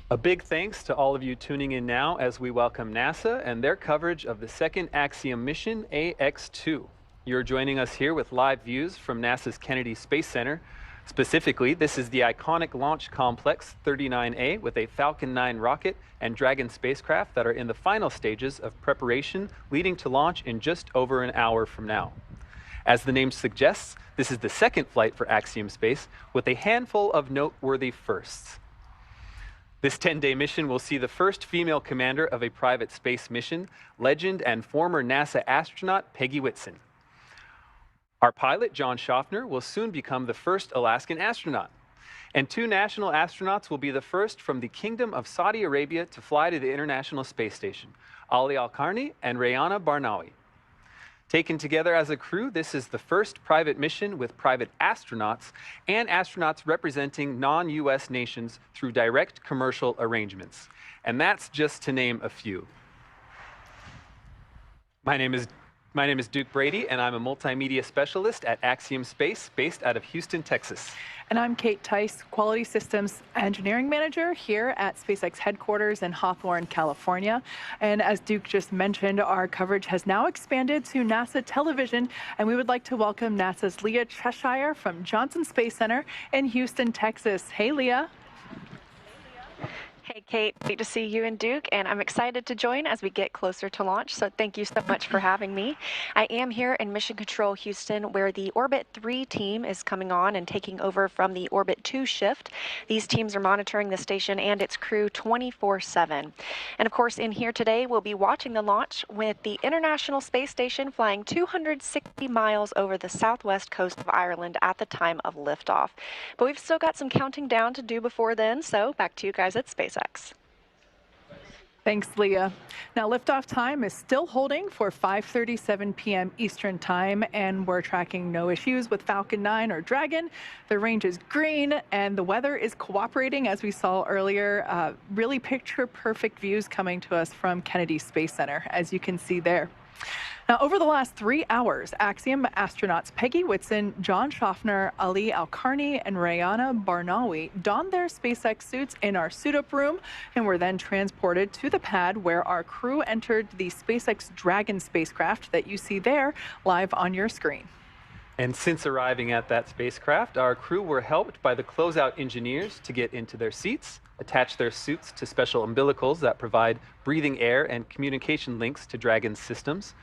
A big thanks to all of you tuning in now as we welcome NASA and their coverage of the second Axiom mission, Ax-2. You're joining us here with live views from NASA's Kennedy Space Center. Specifically, this is the iconic Launch Complex 39A with a Falcon 9 rocket and Dragon spacecraft that are in the final stages of preparation, leading to launch in just over an hour from now. As the name suggests, this is the second flight for Axiom Space with a handful of noteworthy firsts. This 10-day mission will see the first female commander of a private space mission, legend and former NASA astronaut Peggy Whitson. Our pilot, John Shoffner, will soon become the first Alaskan astronaut. And 2 national astronauts will be the first from the Kingdom of Saudi Arabia to fly to the International Space Station, Ali Alqarni and Rayyanah Barnawi. Taken together as a crew, this is the first private mission with private astronauts and astronauts representing non-US nations through direct commercial arrangements. And that's just to name a few. My name is Duke Brady, and I'm a multimedia specialist at Axiom Space, based out of Houston, Texas. And I'm Kate Tice, Quality Systems Engineering Manager here at SpaceX headquarters in Hawthorne, California. And as Duke just mentioned, our coverage has now expanded to NASA television, and we would like to welcome NASA's Leah Cheshire from Johnson Space Center in Houston, Texas. Hey, Leah. Hey, Kate, great to see you and Duke, and I'm excited to join as we get closer to launch, so thank you so much for having me. I am here in Mission Control Houston, where the Orbit 3 team is coming on and taking over from the Orbit 2 shift. These teams are monitoring the station and its crew 24/7. And of course, in here today, we'll be watching the launch with the International Space Station flying 260 miles over the southwest coast of Ireland at the time of liftoff. But we've still got some counting down to do before then, so back to you guys at SpaceX. Thanks, Leah. Now, liftoff time is still holding for 5:37 p.m. Eastern Time, and we're tracking no issues with Falcon 9 or Dragon. The range is green, and the weather is cooperating, as we saw earlier. Really picture-perfect views coming to us from Kennedy Space Center, as you can see there. Now, over the last 3 hours, Axiom astronauts Peggy Whitson, John Shoffner, Ali Alqarni, and Rayyanah Barnawi donned their SpaceX suits in our suit-up room and were then transported to the pad where our crew entered the SpaceX Dragon spacecraft that you see there live on your screen. And since arriving at that spacecraft, our crew were helped by the closeout engineers to get into their seats, attach their suits to special umbilicals that provide breathing air and communication links to Dragon's systems.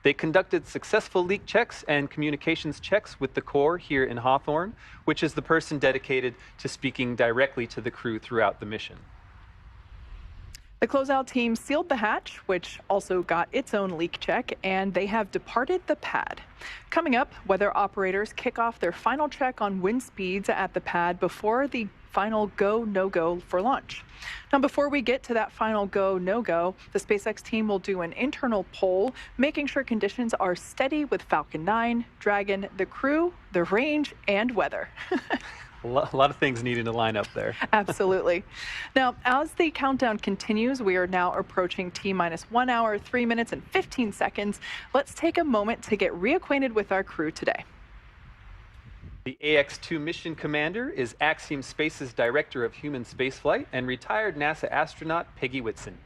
They conducted successful leak checks and communications checks with the core here in Hawthorne, which is the person dedicated to speaking directly to the crew throughout the mission. The closeout team sealed the hatch, which also got its own leak check, and they have departed the pad. Coming up, weather operators kick off their final check on wind speeds at the pad before the final go, no-go for launch. Now, before we get to that final go, no-go, the SpaceX team will do an internal poll, making sure conditions are steady with Falcon 9, Dragon, the crew, the range, and weather. A lot of things needing to line up there. Absolutely. Now, as the countdown continues, we are now approaching T-minus 1 hour, 3 minutes, and 15 seconds. Let's take a moment to get reacquainted with our crew today. The Ax-2 mission commander is Axiom Space's Director of Human Spaceflight and retired NASA astronaut Peggy Whitson.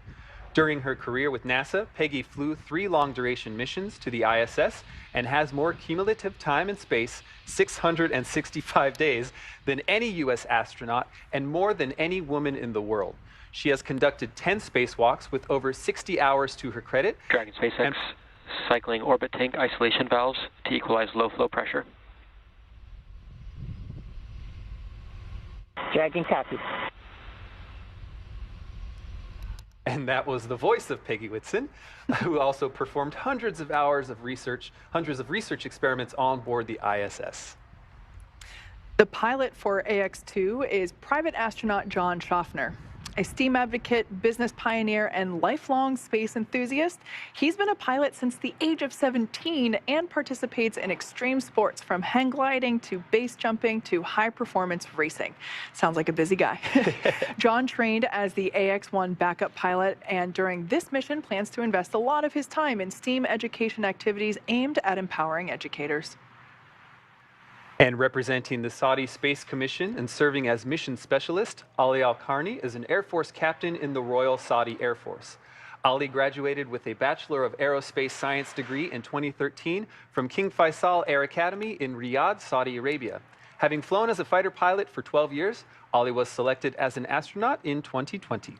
During her career with NASA, Peggy flew 3 long-duration missions to the ISS and has more cumulative time in space, 665 days, than any U.S. astronaut and more than any woman in the world. She has conducted 10 spacewalks with over 60 hours to her credit. Dragon SpaceX cycling orbit tank isolation valves to equalize low flow pressure. Dragon copy. And that was the voice of Peggy Whitson, who also performed hundreds of research experiments on board the ISS. The pilot for Ax-2 is private astronaut John Shoffner. A STEAM advocate, business pioneer, and lifelong space enthusiast, he's been a pilot since the age of 17 and participates in extreme sports from hang gliding to base jumping to high-performance racing. Sounds like a busy guy. John trained as the AX-1 backup pilot, and during this mission plans to invest a lot of his time in STEAM education activities aimed at empowering educators. And representing the Saudi Space Commission and serving as mission specialist, Ali Alqarni is an Air Force captain in the Royal Saudi Air Force. Ali graduated with a Bachelor of Aerospace Science degree in 2013 from King Faisal Air Academy in Riyadh, Saudi Arabia. Having flown as a fighter pilot for 12 years, Ali was selected as an astronaut in 2020.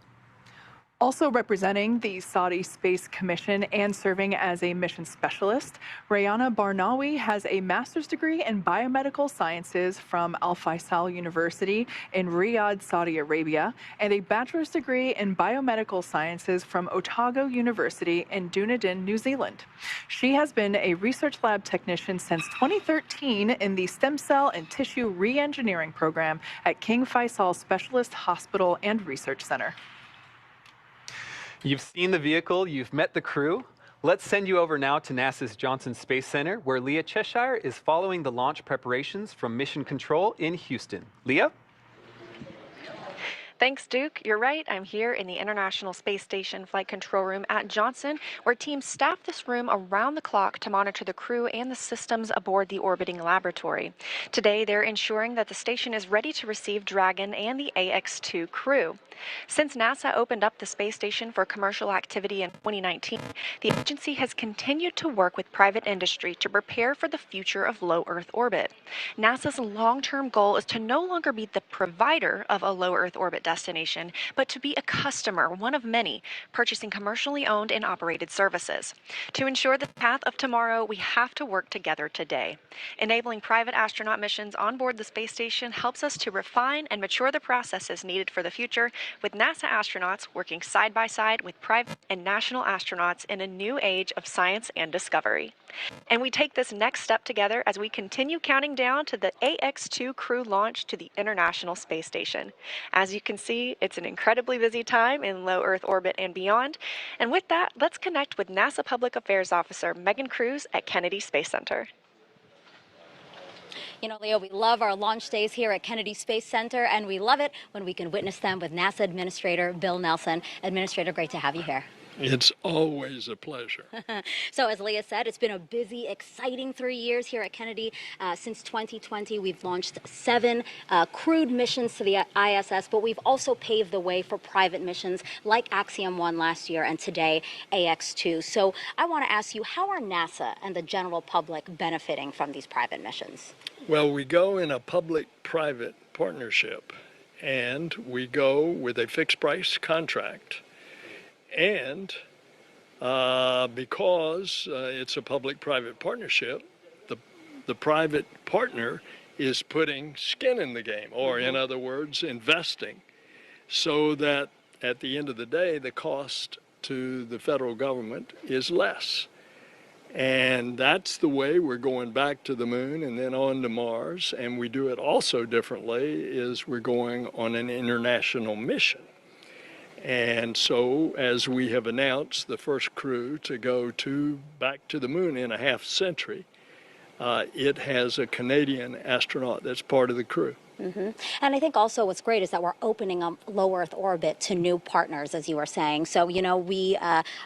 Also representing the Saudi Space Commission and serving as a mission specialist, Rayyanah Barnawi has a master's degree in biomedical sciences from Al Faisal University in Riyadh, Saudi Arabia, and a bachelor's degree in biomedical sciences from Otago University in Dunedin, New Zealand. She has been a research lab technician since 2013 in the Stem Cell and Tissue Reengineering Program at King Faisal Specialist Hospital and Research Center. You've seen the vehicle, you've met the crew. Let's send you over now to NASA's Johnson Space Center, where Leah Cheshire is following the launch preparations from Mission Control in Houston. Leah? Thanks, Duke. You're right. I'm here in the International Space Station Flight Control Room at Johnson, where teams staff this room around the clock to monitor the crew and the systems aboard the orbiting laboratory. Today, they're ensuring that the station is ready to receive Dragon and the Ax-2 crew. Since NASA opened up the space station for commercial activity in 2019, the agency has continued to work with private industry to prepare for the future of low Earth orbit. NASA's long-term goal is to no longer be the provider of a low Earth orbit destination, but to be a customer, one of many, purchasing commercially owned and operated services. To ensure the path of tomorrow, we have to work together today. Enabling private astronaut missions on board the space station helps us to refine and mature the processes needed for the future, with NASA astronauts working side by side with private and national astronauts in a new age of science and discovery. And we take this next step together as we continue counting down to the Ax-2 crew launch to the International Space Station. As you can see, it's an incredibly busy time in low Earth orbit and beyond. And with that, let's connect with NASA Public Affairs Officer Megan Cruz at Kennedy Space Center. You know, Leo, we love our launch days here at Kennedy Space Center, and we love it when we can witness them with NASA Administrator Bill Nelson. Administrator, great to have you here. It's always a pleasure. So as Leah said, it's been a busy, exciting 3 years here at Kennedy. Since 2020, we've launched 7 crewed missions to the ISS, but we've also paved the way for private missions like Axiom 1 last year and today Ax-2. So I want to ask you, how are NASA and the general public benefiting from these private missions? Well, we go in a public-private partnership, and we go with a fixed-price contract. And because it's a public-private partnership, the private partner is putting skin in the game, or in other words, investing, so that at the end of the day, the cost to the federal government is less. And that's the way we're going back to the moon and then on to Mars. And we do it also differently, is we're going on an international mission. And so, as we have announced, the first crew to go back to the moon in a half century, it has a Canadian astronaut that's part of the crew. And I think also what's great is that we're opening up low Earth orbit to new partners, as you were saying. So, you know, we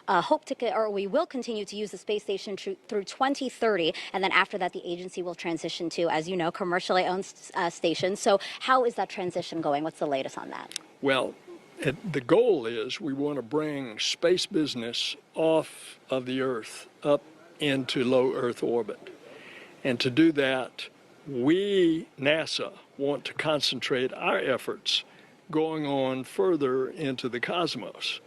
we will continue to use the space station through 2030, and then after that, the agency will transition to, as you know, commercially owned stations. So, how is that transition going? What's the latest on that? Well, the goal is we want to bring space business off of the Earth up into low Earth orbit. And to do that, we, NASA, want to concentrate our efforts going on further into the cosmos.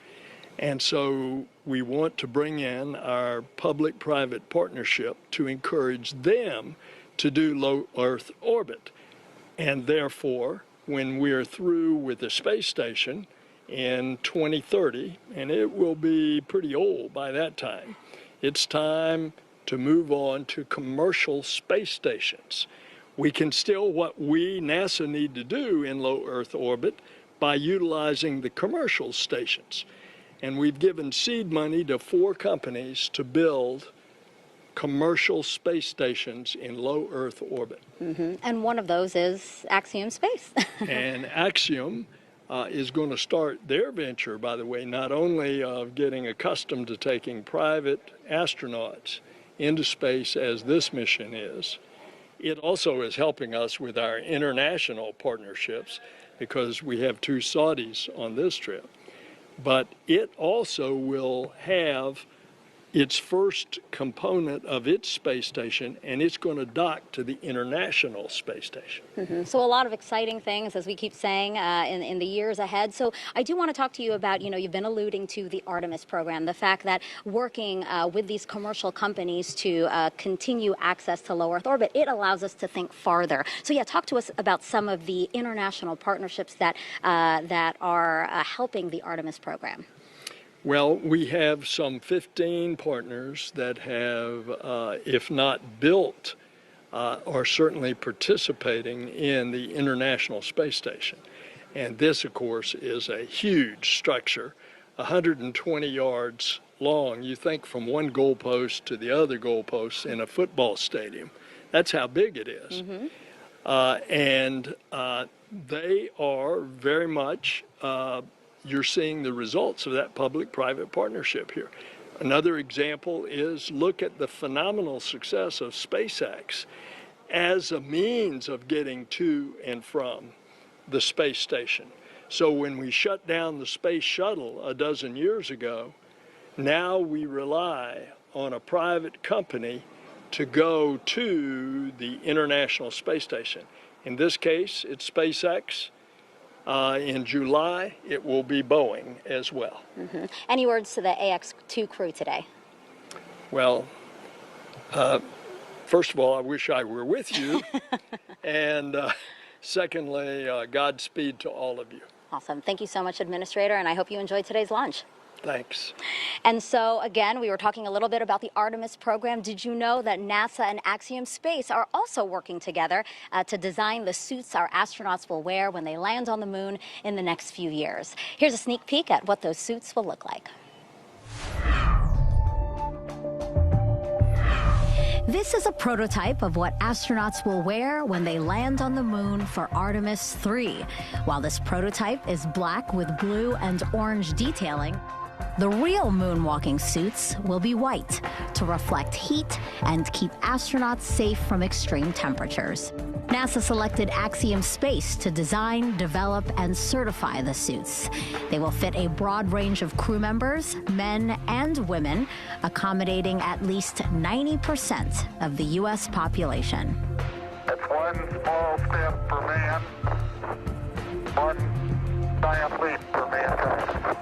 And so we want to bring in our public-private partnership to encourage them to do low Earth orbit. And therefore, when we're through with the space station in 2030, and it will be pretty old by that time, it's time to move on to commercial space stations. We can still, what we, NASA, need to do in low Earth orbit by utilizing the commercial stations. And we've given seed money to 4 companies to build commercial space stations in low Earth orbit. And one of those is Axiom Space. And Axiom is going to start their venture, by the way, not only of getting accustomed to taking private astronauts into space as this mission is, It also is helping us with our international partnerships because we have 2 Saudis on this trip. But it also will have its first component of its space station, and it's going to dock to the International Space Station. So a lot of exciting things, as we keep saying, in the years ahead. So I do want to talk to you about, you've been alluding to the Artemis program, the fact that working with these commercial companies to continue access to low Earth orbit, it allows us to think farther. So yeah, talk to us about some of the international partnerships that, that are helping the Artemis program. Well, we have some 15 partners that have, if not built, are certainly participating in the International Space Station. And this, of course, is a huge structure, 120 yards long. You think from one goalpost to the other goalpost in a football stadium. That's how big it is. They are very much you're seeing the results of that public-private partnership here. Another example is look at the phenomenal success of SpaceX as a means of getting to and from the space station. So when we shut down the space shuttle a dozen years ago, now we rely on a private company to go to the International Space Station. In this case, it's SpaceX. In July, it will be Boeing as well. Any words to the Ax-2 crew today? Well, first of all, I wish I were with you. And secondly, Godspeed to all of you. Awesome. Thank you so much, Administrator, and I hope you enjoyed today's lunch. Thanks. And so, again, we were talking a little bit about the Artemis program. Did you know that NASA and Axiom Space are also working together to design the suits our astronauts will wear when they land on the moon in the next few years? Here's a sneak peek at what those suits will look like. This is a prototype of what astronauts will wear when they land on the moon for Artemis 3. While this prototype is black with blue and orange detailing, the real moonwalking suits will be white to reflect heat and keep astronauts safe from extreme temperatures. NASA selected Axiom Space to design, develop, and certify the suits. They will fit a broad range of crew members, men and women, accommodating at least 90% of the U.S. population. It's one small step for man, one giant leap for mankind.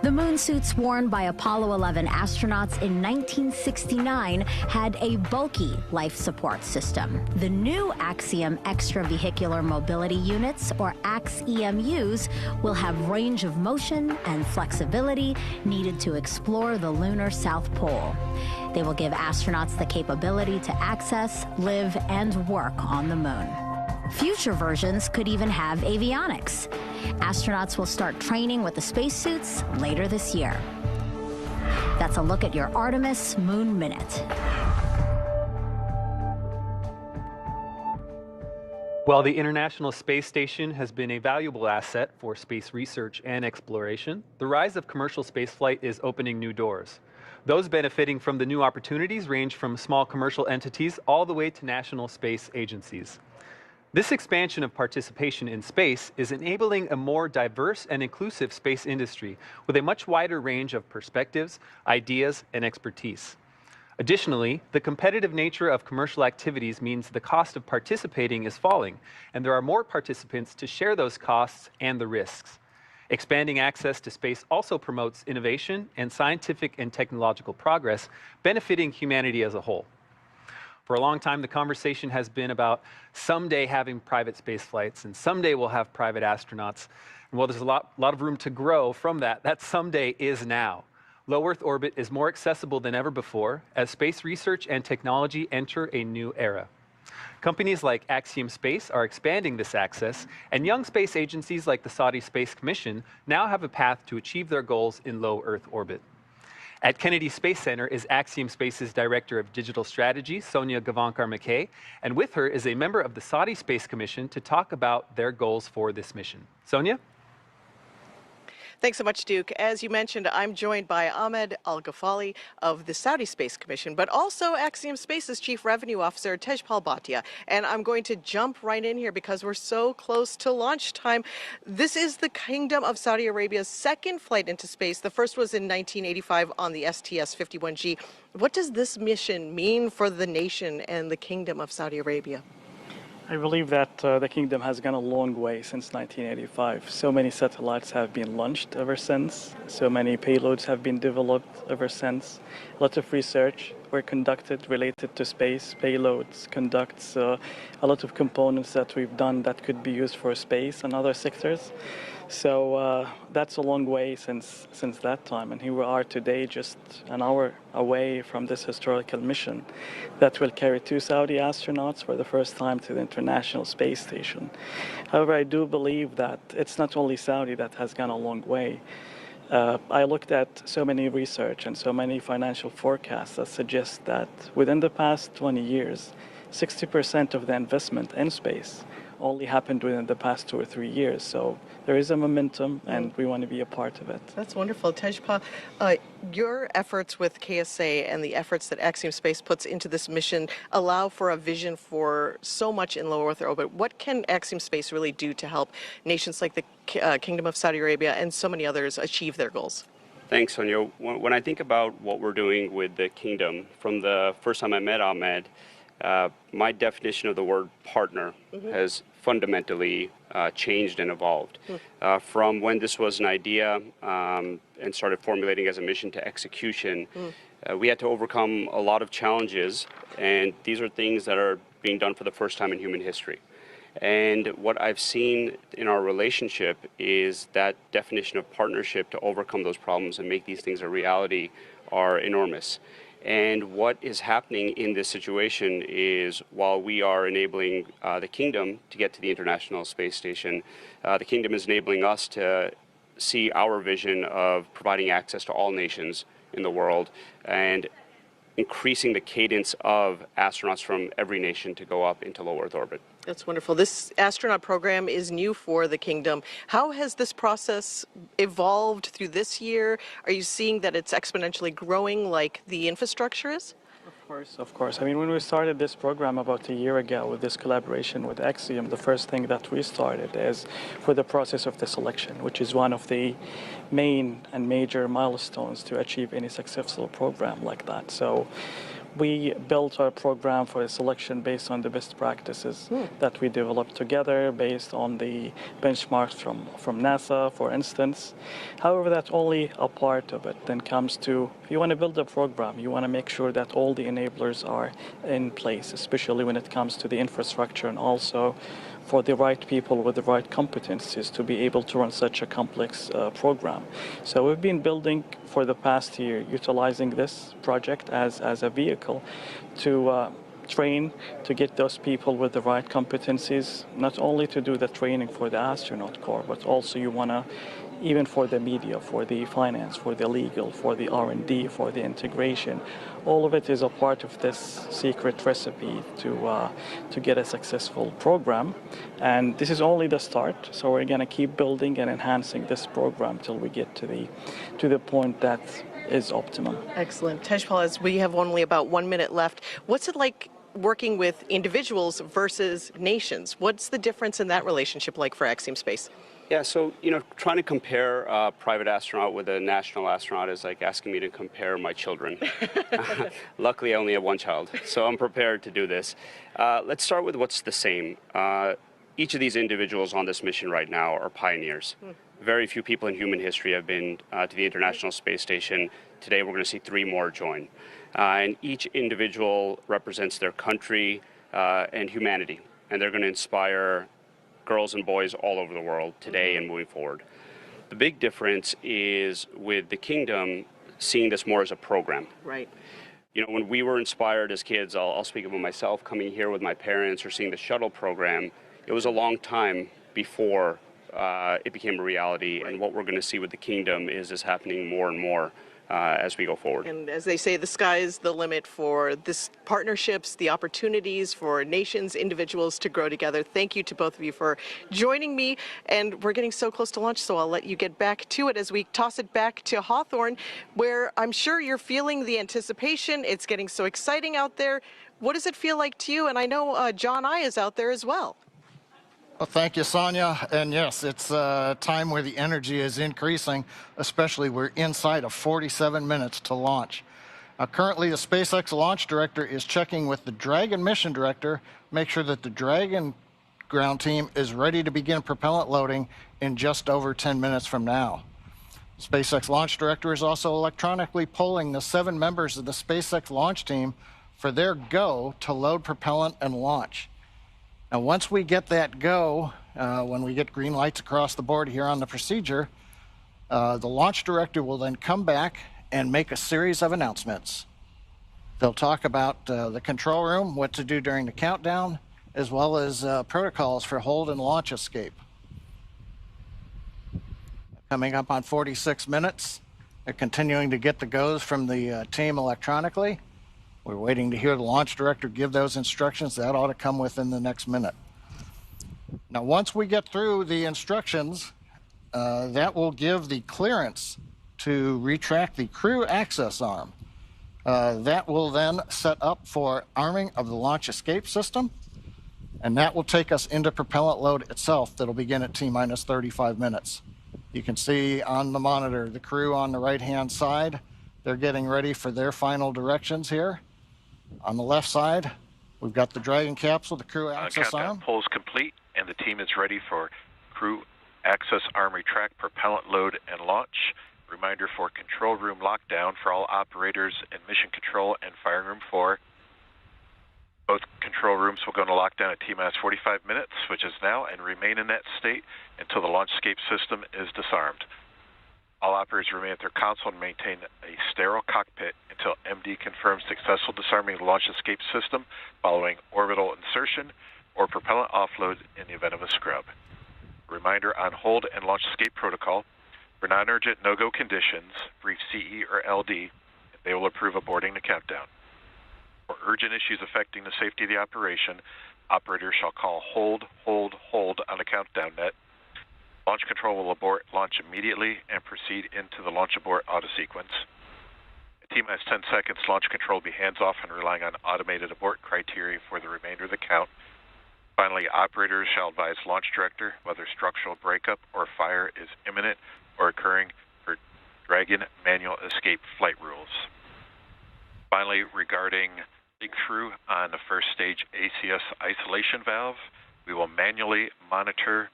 The moon suits worn by Apollo 11 astronauts in 1969 had a bulky life support system. The new Axiom Extravehicular Mobility Units, or Ax-EMUs, will have range of motion and flexibility needed to explore the lunar South Pole. They will give astronauts the capability to access, live, and work on the moon. Future versions could even have avionics. Astronauts will start training with the spacesuits later this year. That's a look at your Artemis Moon Minute. While the International Space Station has been a valuable asset for space research and exploration, the rise of commercial spaceflight is opening new doors. Those benefiting from the new opportunities range from small commercial entities all the way to national space agencies. This expansion of participation in space is enabling a more diverse and inclusive space industry with a much wider range of perspectives, ideas, and expertise. Additionally, the competitive nature of commercial activities means the cost of participating is falling, and there are more participants to share those costs and the risks. Expanding access to space also promotes innovation and scientific and technological progress, benefiting humanity as a whole. For a long time, the conversation has been about someday having private space flights, and someday we'll have private astronauts. And while there's a lot of room to grow from that, that someday is now. Low Earth orbit is more accessible than ever before as space research and technology enter a new era. Companies like Axiom Space are expanding this access, and young space agencies like the Saudi Space Commission now have a path to achieve their goals in low Earth orbit. At Kennedy Space Center is Axiom Space's Director of Digital Strategy, Sonia Gavankar-McKay, and with her is a member of the Saudi Space Commission to talk about their goals for this mission. Sonia? Thanks so much, Duke. As you mentioned, I'm joined by Ahmed Al-Ghafali of the Saudi Space Commission, but also Axiom Space's Chief Revenue Officer, Tejpal Bhatia. And I'm going to jump right in here because we're so close to launch time. This is the Kingdom of Saudi Arabia's second flight into space. The first was in 1985 on the STS-51G. What does this mission mean for the nation and the Kingdom of Saudi Arabia? I believe that the kingdom has gone a long way since 1985. So many satellites have been launched ever since. So many payloads have been developed ever since. A lot of research were conducted related to space, payloads, conducts, a lot of components that we've done that could be used for space and other sectors. So that's a long way since that time. And here we are today, just an hour away from this historical mission that will carry 2 Saudi astronauts for the first time to the International Space Station. However, I do believe that it's not only Saudi that has gone a long way. I looked at so many research and so many financial forecasts that suggest that within the past 20 years, 60% of the investment in space only happened within the past 2 or 3 years. So there is a momentum, and we want to be a part of it. That's wonderful. Tejpal, your efforts with KSA and the efforts that Axiom Space puts into this mission allow for a vision for so much in low Earth orbit. What can Axiom Space really do to help nations like the Kingdom of Saudi Arabia and so many others achieve their goals? Thanks, Sonia. When I think about what we're doing with the Kingdom, from the first time I met Ahmed, my definition of the word partner has fundamentally changed and evolved. From when this was an idea and started formulating as a mission to execution, we had to overcome a lot of challenges, and these are things that are being done for the first time in human history. And what I've seen in our relationship is that definition of partnership to overcome those problems and make these things a reality are enormous. And what is happening in this situation is, while we are enabling the Kingdom to get to the International Space Station, the Kingdom is enabling us to see our vision of providing access to all nations in the world and increasing the cadence of astronauts from every nation to go up into low Earth orbit. That's wonderful. This astronaut program is new for the Kingdom. How has this process evolved through this year? Are you seeing that it's exponentially growing like the infrastructure is? Of course. I mean, when we started this program about a year ago with this collaboration with Axiom, the first thing that we started is for the process of the selection, which is one of the main and major milestones to achieve any successful program like that. So we built our program for the selection based on the best practices that we developed together, based on the benchmarks from NASA, for instance. However, that's only a part of it. Then comes to, if you want to build a program, you want to make sure that all the enablers are in place, especially when it comes to the infrastructure, and also for the right people with the right competencies to be able to run such a complex program. So we've been building for the past year, utilizing this project as a vehicle to train, to get those people with the right competencies, not only to do the training for the astronaut corps, but also you want to, even for the media, for the finance, for the legal, for the R&D, for the integration. All of it is a part of this secret recipe to get a successful program. And this is only the start, so we're going to keep building and enhancing this program till we get to the point that is optimum. Excellent. Tejpal, as we have only about 1 minute left, what's it like working with individuals versus nations? What's the difference in that relationship like for Axiom Space? Yeah, so, trying to compare a private astronaut with a national astronaut is like asking me to compare my children. Luckily, I only have one child, so I'm prepared to do this. Let's start with what's the same. Each of these individuals on this mission right now are pioneers. Very few people in human history have been to the International Space Station. Today, we're going to see 3 more join. And each individual represents their country and humanity, and they're going to inspire girls and boys all over the world today and moving forward. The big difference is with the Kingdom seeing this more as a program. Right. When we were inspired as kids, I'll speak about myself, coming here with my parents or seeing the shuttle program, it was a long time before it became a reality. Right. And what we're going to see with the Kingdom is this happening more and more as we go forward. And as they say, the sky is the limit for this partnerships, the opportunities for nations, individuals to grow together. Thank you to both of you for joining me. And we're getting so close to launch, so I'll let you get back to it as we toss it back to Hawthorne, where I'm sure you're feeling the anticipation. It's getting so exciting out there. What does it feel like to you? And I know John I is out there as well. Well, thank you, Sonia. And yes, it's a time where the energy is increasing, especially we're inside of 47 minutes to launch. Currently, the SpaceX launch director is checking with the Dragon mission director, make sure that the Dragon ground team is ready to begin propellant loading in just over 10 minutes from now. The SpaceX launch director is also electronically polling the 7 members of the SpaceX launch team for their go to load propellant and launch. Now, once we get that go, when we get green lights across the board here on the procedure, the launch director will then come back and make a series of announcements. They'll talk about the control room, what to do during the countdown, as well as protocols for hold and launch escape. Coming up on 46 minutes, they're continuing to get the goes from the team electronically. We're waiting to hear the launch director give those instructions. That ought to come within the next minute. Now, once we get through the instructions, that will give the clearance to retract the crew access arm. That will then set up for arming of the launch escape system, and that will take us into propellant load itself. That'll begin at T-minus 35 minutes. You can see on the monitor the crew on the right-hand side. They're getting ready for their final directions here. On the left side, we've got the Dragon capsule, the crew access arm. Poll is complete, and the team is ready for crew access arm retract, propellant load, and launch. Reminder for control room lockdown for all operators in Mission Control and Firing Room 4. Both control rooms will go into lockdown at T-minus 45 minutes, which is now, and remain in that state until the launch escape system is disarmed. All operators remain at their console and maintain a sterile cockpit until MD confirms successful disarming of the launch escape system following orbital insertion or propellant offload in the event of a scrub. Reminder on hold and launch escape protocol. For non-urgent no-go conditions, brief CE or LD, and they will approve aborting the countdown. For urgent issues affecting the safety of the operation, operators shall call hold on the countdown net. Launch control will abort launch immediately and proceed into the launch abort auto sequence. At T-minus 10 seconds, launch control will be hands-off and relying on automated abort criteria for the remainder of the count. Finally, operators shall advise launch director whether structural breakup or fire is imminent or occurring for Dragon manual escape flight rules. Finally, regarding leak-through on the first stage ACS isolation valve, we will manually monitor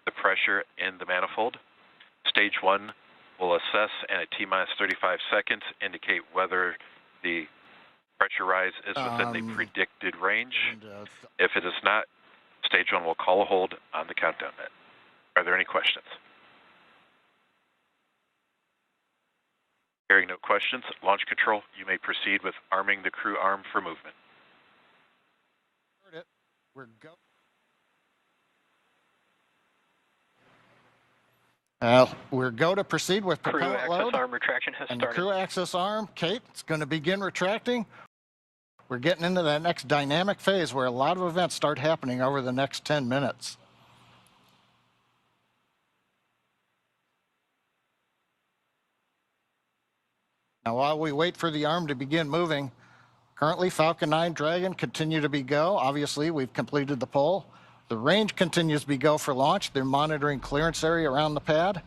the pressure in the manifold. Stage 1 will assess and at T-minus 35 seconds indicate whether the pressure rise is within the predicted range. If it is not, Stage 1 will call a hold on the countdown net. Are there any questions? Hearing no questions, launch control, you may proceed with arming the crew arm for movement. Heard it. We're go to proceed with propellant crew load. access arm retraction has and started. The crew access arm, Kate, it's going to begin retracting. We're getting into that next dynamic phase where a lot of events start happening over the next 10 minutes. Now, while we wait for the arm to begin moving, currently Falcon 9 Dragon continue to be go. Obviously, we've completed the poll. The range continues to be go for launch. They're monitoring clearance area around the pad.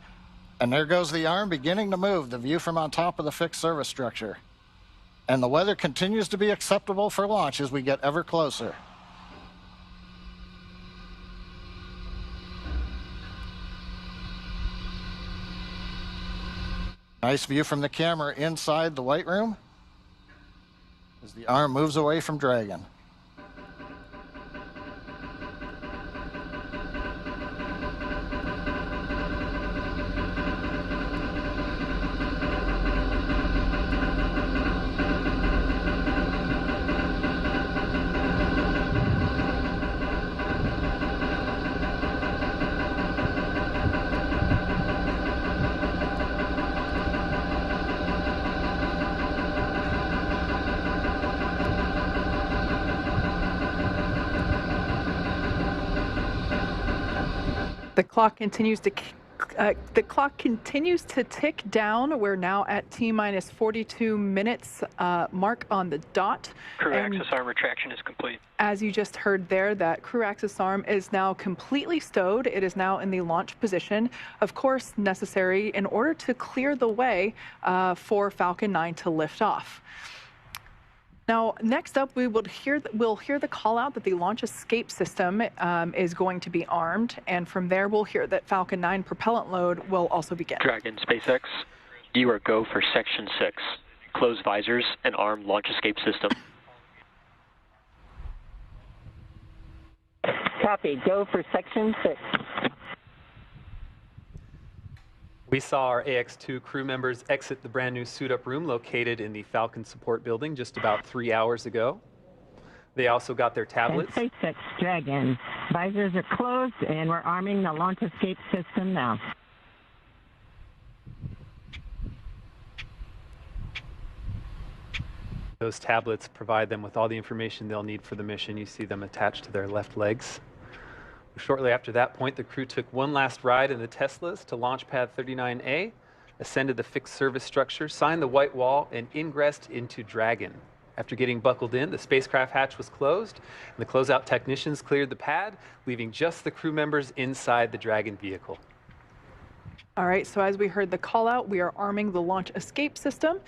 And there goes the arm beginning to move, the view from on top of the fixed service structure. And the weather continues to be acceptable for launch as we get ever closer. Nice view from the camera inside the White Room as the arm moves away from Dragon. The clock continues to tick down. We're now at T-minus 42 minutes mark on the dot. Crew axis arm retraction is complete. As you just heard there, that crew axis arm is now completely stowed. It is now in the launch position, of course necessary in order to clear the way for Falcon 9 to lift off. Now, next up, we'll hear the call out that the launch escape system is going to be armed, and from there we'll hear that Falcon 9 propellant load will also begin. Dragon, SpaceX, you are go for Section 6. Close visors and arm launch escape system. Copy, go for Section 6. We saw our Ax-2 crew members exit the brand new suit-up room located in the Falcon Support Building just about 3 hours ago. They also got their tablets. And SpaceX Dragon, visors are closed and we're arming the launch escape system now. Those tablets provide them with all the information they'll need for the mission. You see them attached to their left legs. Shortly after that point, the crew took one last ride in the Teslas to launch pad 39A, ascended the fixed service structure, signed the white wall, and ingressed into Dragon. After getting buckled in, the spacecraft hatch was closed, and the closeout technicians cleared the pad, leaving just the crew members inside the Dragon vehicle. All right, so as we heard the call out, we are arming the launch escape system,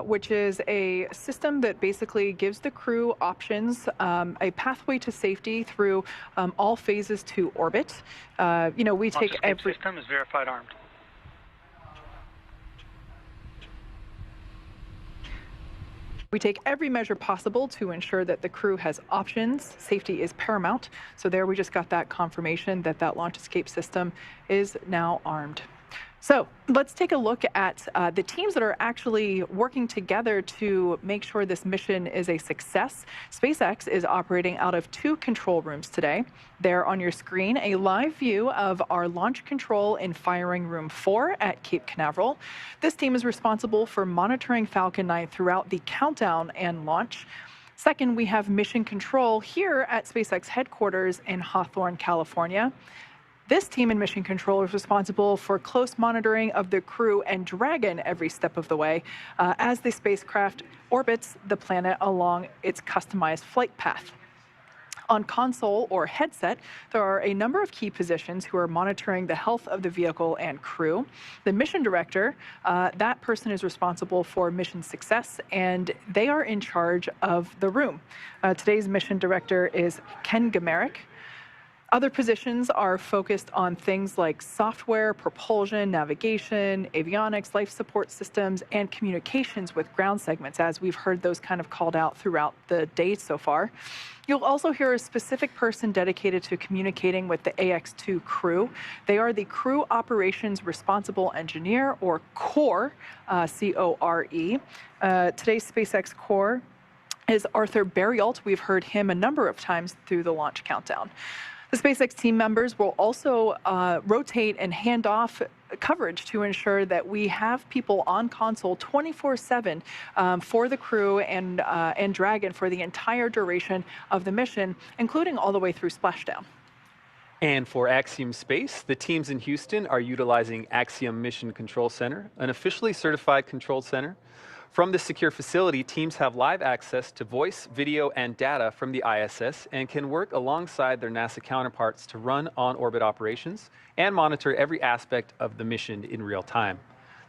which is a system that basically gives the crew options, a pathway to safety through all phases to orbit. We take every system is verified armed. We take every measure possible to ensure that the crew has options. Safety is paramount. So there we just got that confirmation that that launch escape system is now armed. So let's take a look at the teams that are actually working together to make sure this mission is a success. SpaceX is operating out of 2 control rooms today. There on your screen, a live view of our launch control in firing room 4 at Cape Canaveral. This team is responsible for monitoring Falcon 9 throughout the countdown and launch. Second, we have mission control here at SpaceX headquarters in Hawthorne, California. This team in mission control is responsible for close monitoring of the crew and Dragon every step of the way as the spacecraft orbits the planet along its customized flight path. On console or headset, there are a number of key positions who are monitoring the health of the vehicle and crew. The mission director, that person is responsible for mission success, and they are in charge of the room. Today's mission director is Ken Gamerick. Other positions are focused on things like software, propulsion, navigation, avionics, life support systems, and communications with ground segments, as we've heard those kind of called out throughout the day so far. You'll also hear a specific person dedicated to communicating with the Ax-2 crew. They are the Crew Operations Responsible Engineer, or CORE, C-O-R-E. Today's SpaceX CORE is Arthur Berrialt. We've heard him a number of times through the launch countdown. The SpaceX team members will also rotate and hand off coverage to ensure that we have people on console 24/7 for the crew and Dragon for the entire duration of the mission, including all the way through splashdown. And for Axiom Space, the teams in Houston are utilizing Axiom Mission Control Center, an officially certified control center. From this secure facility, teams have live access to voice, video, and data from the ISS and can work alongside their NASA counterparts to run on-orbit operations and monitor every aspect of the mission in real time.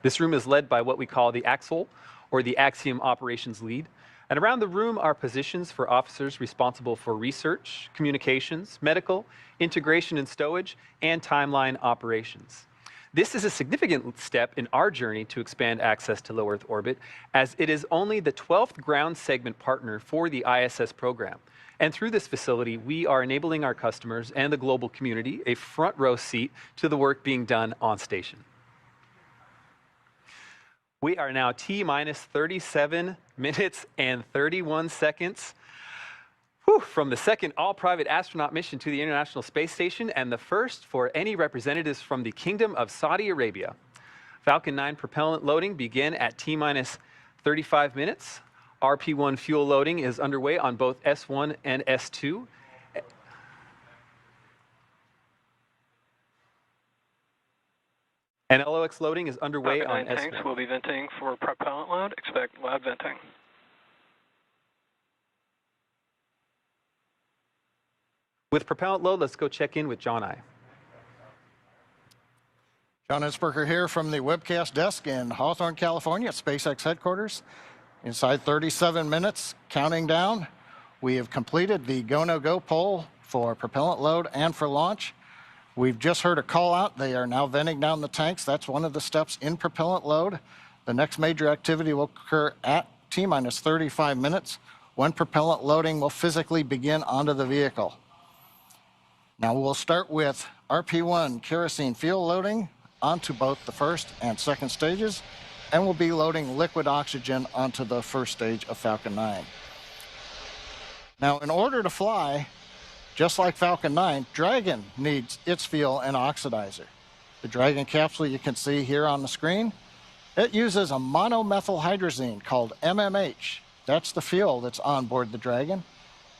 This room is led by what we call the Axle, or the Axiom Operations Lead. And around the room are positions for officers responsible for research, communications, medical, integration and stowage, and timeline operations. This is a significant step in our journey to expand access to low Earth orbit, as it is only the 12th ground segment partner for the ISS program. And through this facility, we are enabling our customers and the global community a front row seat to the work being done on station. We are now T-minus 37 minutes and 31 seconds. From the second all-private astronaut mission to the International Space Station, and the first for any representatives from the Kingdom of Saudi Arabia. Falcon 9 propellant loading began at T-minus 35 minutes. RP-1 fuel loading is underway on both S1 and S2. And LOX loading is underway on Falcon 9 tanks will be venting for propellant load. Expect loud venting. With propellant load, let's go check in with John I. John Innsbrucker here from the webcast desk in Hawthorne, California at SpaceX headquarters. Inside 37 minutes, counting down, we have completed the go-no-go poll for propellant load and for launch. We've just heard a call out. They are now venting down the tanks. That's one of the steps in propellant load. The next major activity will occur at T-minus 35 minutes when propellant loading will physically begin onto the vehicle. Now we'll start with RP1 kerosene fuel loading onto both the first and second stages, and we'll be loading liquid oxygen onto the first stage of Falcon 9. Now, in order to fly, just like Falcon 9, Dragon needs its fuel and oxidizer. The Dragon capsule you can see here on the screen, it uses a monomethylhydrazine called MMH. That's the fuel that's on board the Dragon.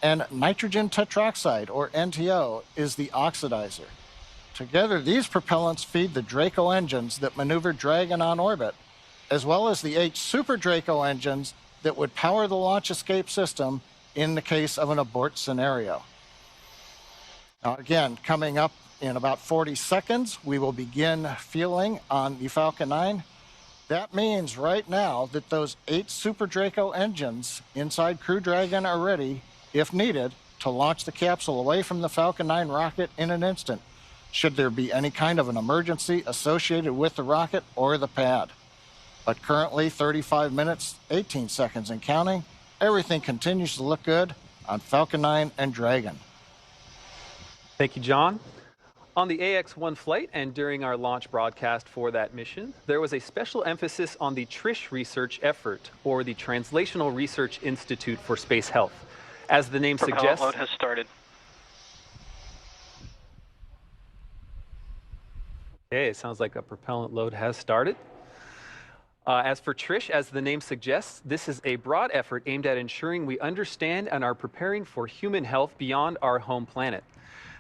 And nitrogen tetroxide, or NTO, is the oxidizer. Together, these propellants feed the Draco engines that maneuver Dragon on orbit, as well as the 8 Super Draco engines that would power the launch escape system in the case of an abort scenario. Now, again, coming up in about 40 seconds, we will begin fueling on the Falcon 9. That means right now that those 8 Super Draco engines inside Crew Dragon are ready, if needed, to launch the capsule away from the Falcon 9 rocket in an instant, should there be any kind of an emergency associated with the rocket or the pad. But currently, 35 minutes, 18 seconds and counting, everything continues to look good on Falcon 9 and Dragon. Thank you, John. On the AX-1 flight and during our launch broadcast for that mission, there was a special emphasis on the TRISH research effort, or the Translational Research Institute for Space Health. As the name suggests, load has started. Okay, it sounds like a propellant load has started. As for TRISH, as the name suggests, this is a broad effort aimed at ensuring we understand and are preparing for human health beyond our home planet.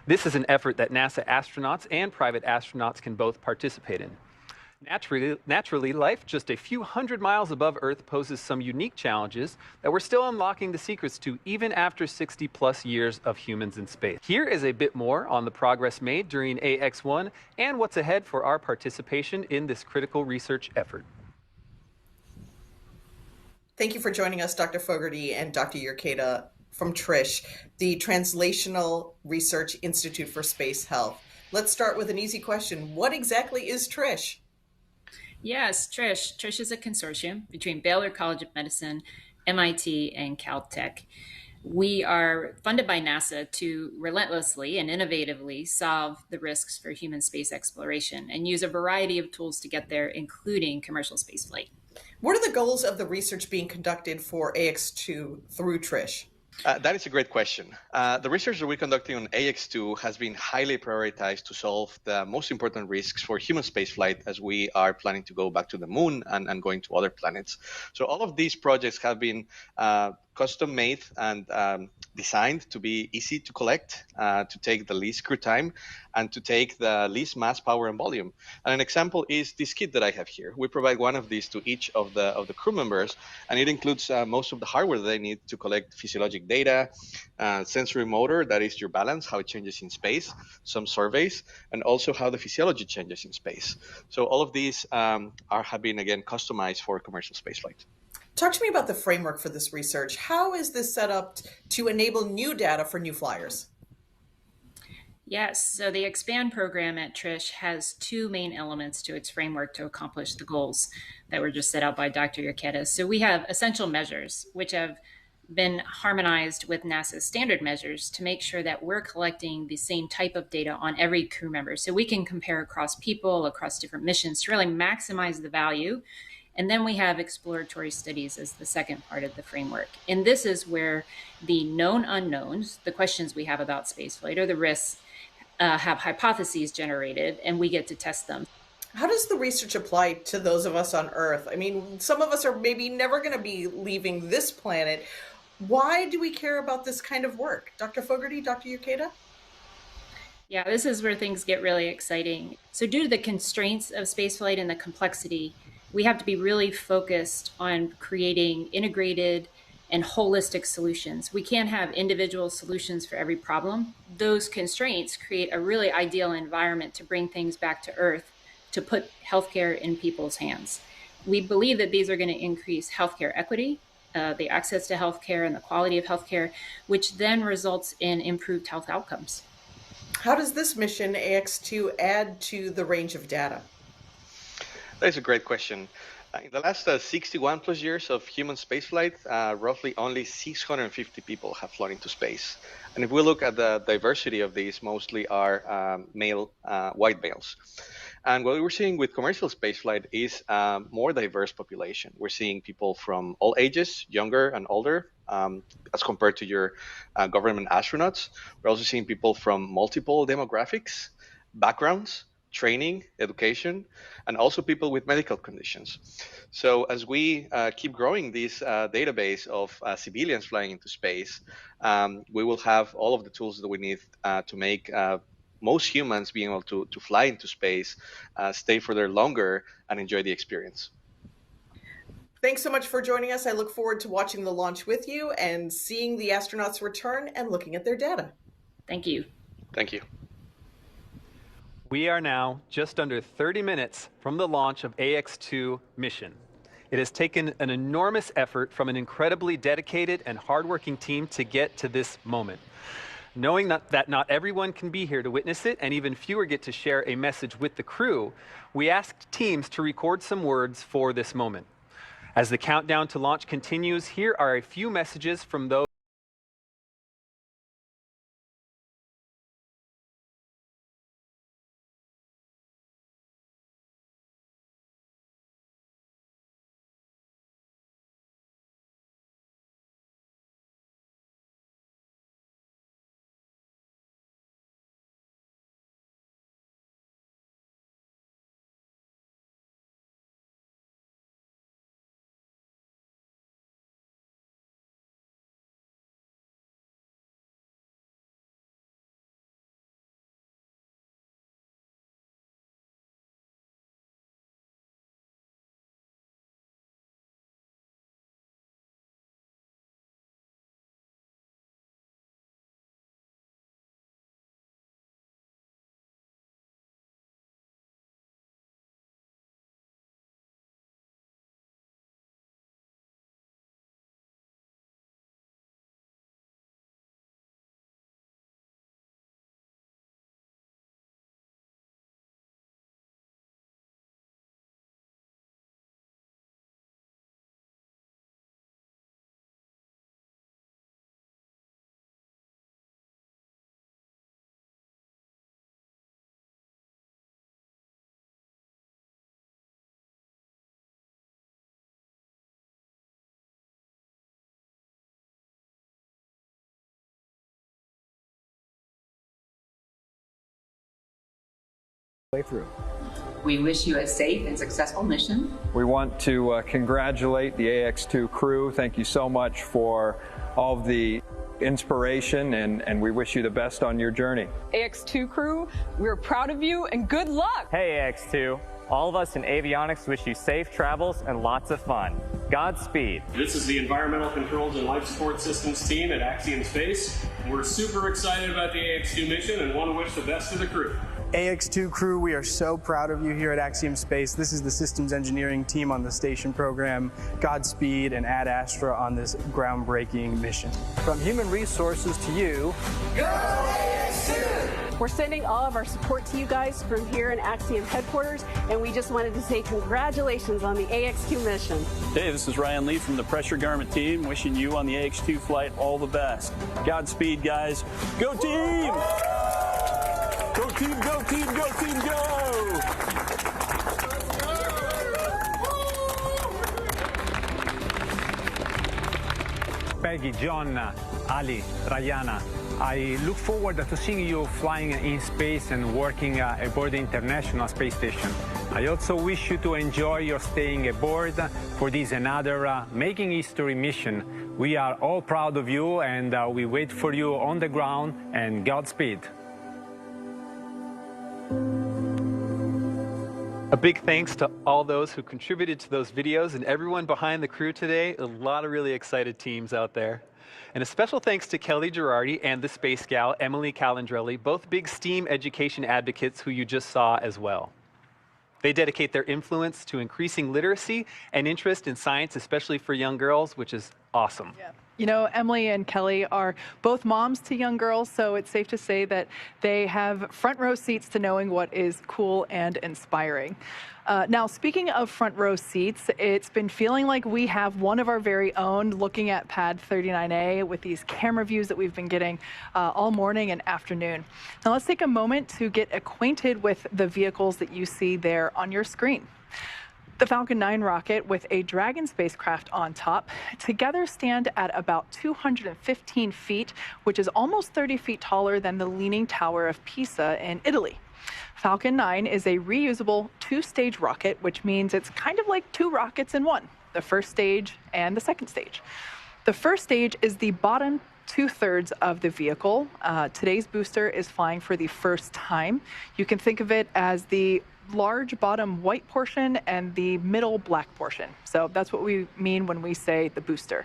This is an effort that NASA astronauts and private astronauts can both participate in. Naturally, life just a few hundred miles above Earth poses some unique challenges that we're still unlocking the secrets to even after 60+ years of humans in space. Here is a bit more on the progress made during AX-1 and what's ahead for our participation in this critical research effort. Thank you for joining us, Dr. Fogarty and Dr. Urqueta from TRISH, the Translational Research Institute for Space Health. Let's start with an easy question. What exactly is TRISH? Yes, TRISH. TRISH is a consortium between Baylor College of Medicine, MIT, and Caltech. We are funded by NASA to relentlessly and innovatively solve the risks for human space exploration and use a variety of tools to get there, including commercial spaceflight. What are the goals of the research being conducted for Ax-2 through TRISH? That is a great question. The research that we're conducting on Ax-2 has been highly prioritized to solve the most important risks for human spaceflight as we are planning to go back to the moon and going to other planets. So all of these projects have been custom made and designed to be easy to collect, to take the least crew time, and to take the least mass, power, and volume. And an example is this kit that I have here. We provide one of these to each of the crew members, and it includes most of the hardware that they need to collect physiologic data, sensory motor, that is your balance, how it changes in space, some surveys, and also how the physiology changes in space. So all of these have been, again, customized for commercial spaceflight. Talk to me about the framework for this research. How is this set up to enable new data for new flyers? Yes, so the EXPAND program at TRISH has 2 main elements to its framework to accomplish the goals that were just set out by Dr. Urqueta. So we have essential measures, which have been harmonized with NASA's standard measures to make sure that we're collecting the same type of data on every crew member. So we can compare across people, across different missions to really maximize the value. And then we have exploratory studies as the second part of the framework. And this is where the known unknowns, the questions we have about spaceflight or the risks, have hypotheses generated, and we get to test them. How does the research apply to those of us on Earth? I mean, some of us are maybe never going to be leaving this planet. Why do we care about this kind of work? Dr. Fogarty, Dr. Urqueta? Yeah, this is where things get really exciting. So due to the constraints of spaceflight and the complexity, we have to be really focused on creating integrated and holistic solutions. We can't have individual solutions for every problem. Those constraints create a really ideal environment to bring things back to Earth, to put healthcare in people's hands. We believe that these are going to increase healthcare equity, the access to healthcare and the quality of healthcare, which then results in improved health outcomes. How does this mission, Ax-2, add to the range of data? That's a great question. In the last 61 plus years of human spaceflight, roughly only 650 people have flown into space. And if we look at the diversity of these, mostly are male, white males. And what we're seeing with commercial spaceflight is a more diverse population. We're seeing people from all ages, younger and older, as compared to your government astronauts. We're also seeing people from multiple demographics, backgrounds, training, education, and also people with medical conditions. So as we keep growing this database of civilians flying into space, we will have all of the tools that we need to make most humans being able to fly into space, stay for there longer, and enjoy the experience. Thanks so much for joining us. I look forward to watching the launch with you and seeing the astronauts return and looking at their data. Thank you. Thank you. We are now just under 30 minutes from the launch of Ax-2 mission. It has taken an enormous effort from an incredibly dedicated and hardworking team to get to this moment. Knowing that not everyone can be here to witness it, and even fewer get to share a message with the crew, we asked teams to record some words for this moment. As the countdown to launch continues, here are a few messages from those through. We wish you a safe and successful mission. We want to congratulate the Ax-2 crew. Thank you so much for all of the inspiration, and we wish you the best on your journey. Ax-2 crew, we're proud of you and good luck! Hey Ax-2, all of us in avionics wish you safe travels and lots of fun. Godspeed. This is the Environmental Controls and Life Support Systems team at Axiom Space. We're super excited about the Ax-2 mission and want to wish the best to the crew. Ax-2 crew, we are so proud of you here at Axiom Space. This is the systems engineering team on the station program. Godspeed and Ad Astra on this groundbreaking mission. From human resources to you, go Ax-2! We're sending all of our support to you guys from here in Axiom headquarters, and we just wanted to say congratulations on the Ax-2 mission. Hey, this is Ryan Lee from the Pressure Garment team, wishing you on the Ax-2 flight all the best. Godspeed, guys. Go team! Go team, go team, go team, go! Peggy, John, Ali, Rayyanah, I look forward to seeing you flying in space and working aboard the International Space Station. I also wish you to enjoy your staying aboard for this another Making History mission. We are all proud of you, and we wait for you on the ground, and Godspeed. A big thanks to all those who contributed to those videos and everyone behind the crew today. A lot of really excited teams out there. And a special thanks to Kelly Girardi and the Space Gal, Emily Calandrelli, both big STEAM education advocates who you just saw as well. They dedicate their influence to increasing literacy and interest in science, especially for young girls, which is awesome. Yeah. You know, Emily and Kelly are both moms to young girls, so it's safe to say that they have front row seats to knowing what is cool and inspiring. Now, speaking of front row seats, it's been feeling like we have one of our very own looking at Pad 39A with these camera views that we've been getting all morning and afternoon. Now, let's take a moment to get acquainted with the vehicles that you see there on your screen. The Falcon 9 rocket with a Dragon spacecraft on top together stand at about 215 feet, which is almost 30 feet taller than the Leaning Tower of Pisa in Italy. Falcon 9 is a reusable two-stage rocket, which means it's kind of like two rockets in one, the first stage and the second stage. The first stage is the bottom two-thirds of the vehicle. Today's booster is flying for the first time. You can think of it as the large bottom white portion and the middle black portion. So that's what we mean when we say the booster.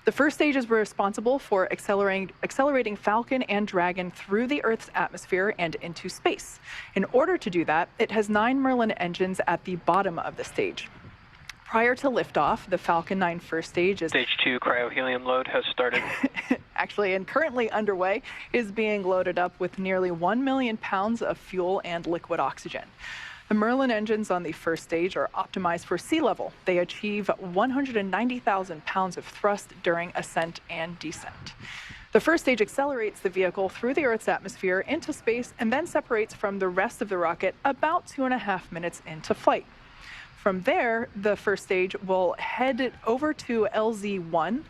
The first stage is responsible for accelerating Falcon and Dragon through the Earth's atmosphere and into space. In order to do that, it has 9 Merlin engines at the bottom of the stage. Prior to liftoff, the Falcon 9 first stage is... Stage 2 cryohelium load has started. Actually, and currently underway, is being loaded up with nearly 1 million pounds of fuel and liquid oxygen. The Merlin engines on the first stage are optimized for sea level. They achieve 190,000 pounds of thrust during ascent and descent. The first stage accelerates the vehicle through the Earth's atmosphere into space and then separates from the rest of the rocket about 2.5 minutes into flight. From there, the first stage will head over to LZ-1.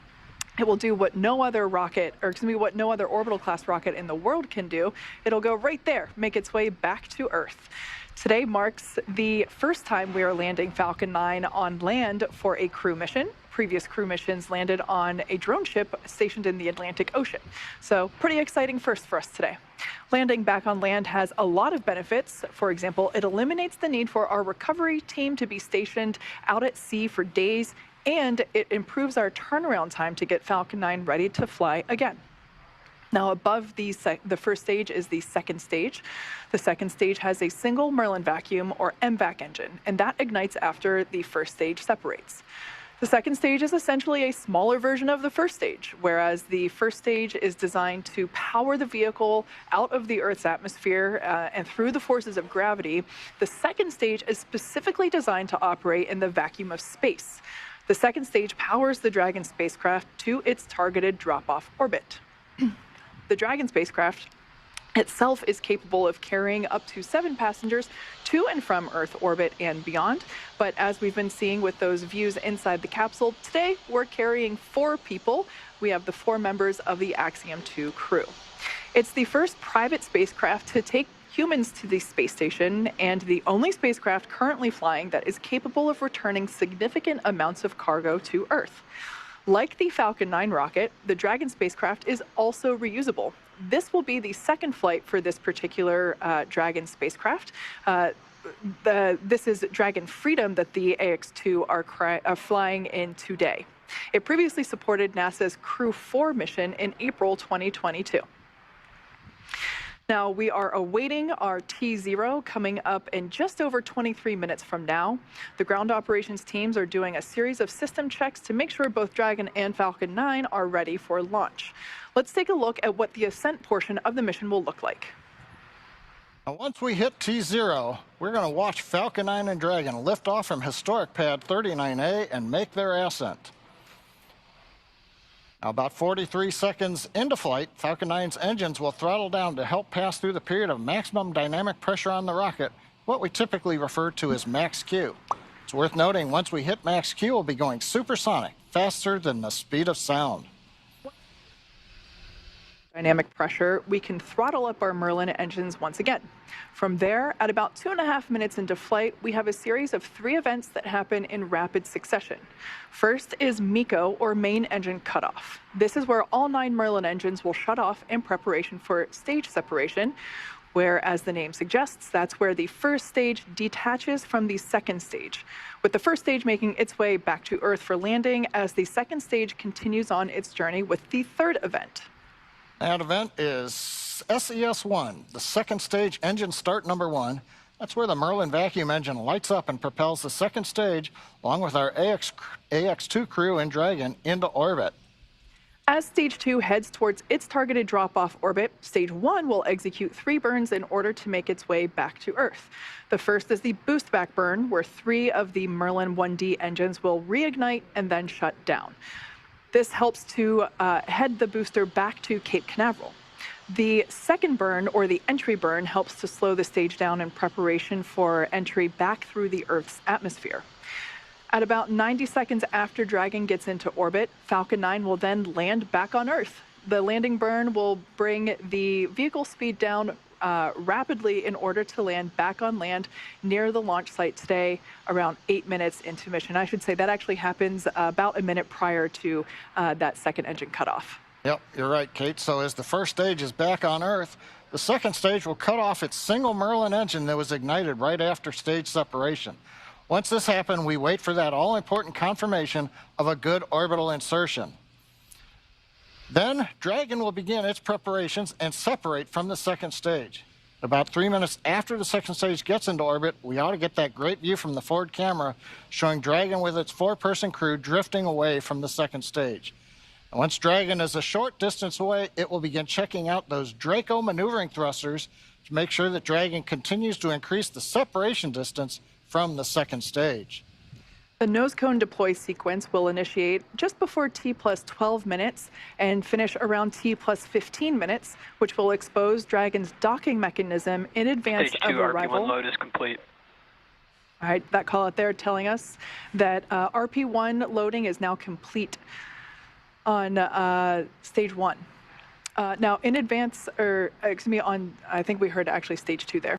It will do what no other what no other orbital class rocket in the world can do. It'll go right there, make its way back to Earth. Today marks the first time we are landing Falcon 9 on land for a crew mission. Previous crew missions landed on a drone ship stationed in the Atlantic Ocean. So pretty exciting first for us today. Landing back on land has a lot of benefits. For example, it eliminates the need for our recovery team to be stationed out at sea for days, and it improves our turnaround time to get Falcon 9 ready to fly again. Now, above the first stage is the second stage. The second stage has a single Merlin vacuum, or MVAC engine, and that ignites after the first stage separates. The second stage is essentially a smaller version of the first stage, whereas the first stage is designed to power the vehicle out of the Earth's atmosphere and through the forces of gravity. The second stage is specifically designed to operate in the vacuum of space. The second stage powers the Dragon spacecraft to its targeted drop-off orbit. The Dragon spacecraft itself is capable of carrying up to 7 passengers to and from Earth orbit and beyond. But as we've been seeing with those views inside the capsule, today we're carrying 4 people. We have the 4 members of the Axiom 2 crew. It's the first private spacecraft to take humans to the space station and the only spacecraft currently flying that is capable of returning significant amounts of cargo to Earth. Like the Falcon 9 rocket, the Dragon spacecraft is also reusable. This will be the second flight for this particular Dragon spacecraft. This is Dragon Freedom that the Ax-2 are flying in today. It previously supported NASA's Crew 4 mission in April 2022. Now, we are awaiting our T0 coming up in just over 23 minutes from now. The ground operations teams are doing a series of system checks to make sure both Dragon and Falcon 9 are ready for launch. Let's take a look at what the ascent portion of the mission will look like. Now, once we hit T0, we're going to watch Falcon 9 and Dragon lift off from historic Pad 39A and make their ascent. Now, about 43 seconds into flight, Falcon 9's engines will throttle down to help pass through the period of maximum dynamic pressure on the rocket, what we typically refer to as max Q. It's worth noting, once we hit max Q, we'll be going supersonic, faster than the speed of sound. Dynamic pressure, we can throttle up our Merlin engines once again. From there, at about 2.5 minutes into flight, we have a series of 3 events that happen in rapid succession. First is MECO, or main engine cutoff. This is where all 9 Merlin engines will shut off in preparation for stage separation. where, as the name suggests, that's where the first stage detaches from the second stage, with the first stage making its way back to Earth for landing as the second stage continues on its journey with the third event. That event is SES-1, the second stage engine start number 1. That's where the Merlin vacuum engine lights up and propels the second stage, along with our Ax-2 crew and Dragon, into orbit. As Stage 2 heads towards its targeted drop-off orbit, Stage 1 will execute 3 burns in order to make its way back to Earth. The first is the boost back burn, where 3 of the Merlin 1D engines will reignite and then shut down. This helps to head the booster back to Cape Canaveral. The second burn, or the entry burn, helps to slow the stage down in preparation for entry back through the Earth's atmosphere. At about 90 seconds after Dragon gets into orbit, Falcon 9 will then land back on Earth. The landing burn will bring the vehicle speed down rapidly in order to land back on land near the launch site today, around 8 minutes into mission. I should say that actually happens about a minute prior to that second engine cutoff. Yep, you're right, Kate. So as the first stage is back on Earth, the second stage will cut off its single Merlin engine that was ignited right after stage separation. Once this happens, we wait for that all-important confirmation of a good orbital insertion. Then, Dragon will begin its preparations and separate from the second stage. About 3 minutes after the second stage gets into orbit, we ought to get that great view from the forward camera showing Dragon with its 4-person crew drifting away from the second stage. And once Dragon is a short distance away, it will begin checking out those Draco maneuvering thrusters to make sure that Dragon continues to increase the separation distance from the second stage. The nose cone deploy sequence will initiate just before T plus 12 minutes and finish around T plus 15 minutes, which will expose Dragon's docking mechanism in advance Stage of 2 arrival. RP1 load is complete. All right, that call out there telling us that RP1 loading is now complete on Stage 1. Now, in advance, or excuse me, on, I think we heard actually Stage 2 there.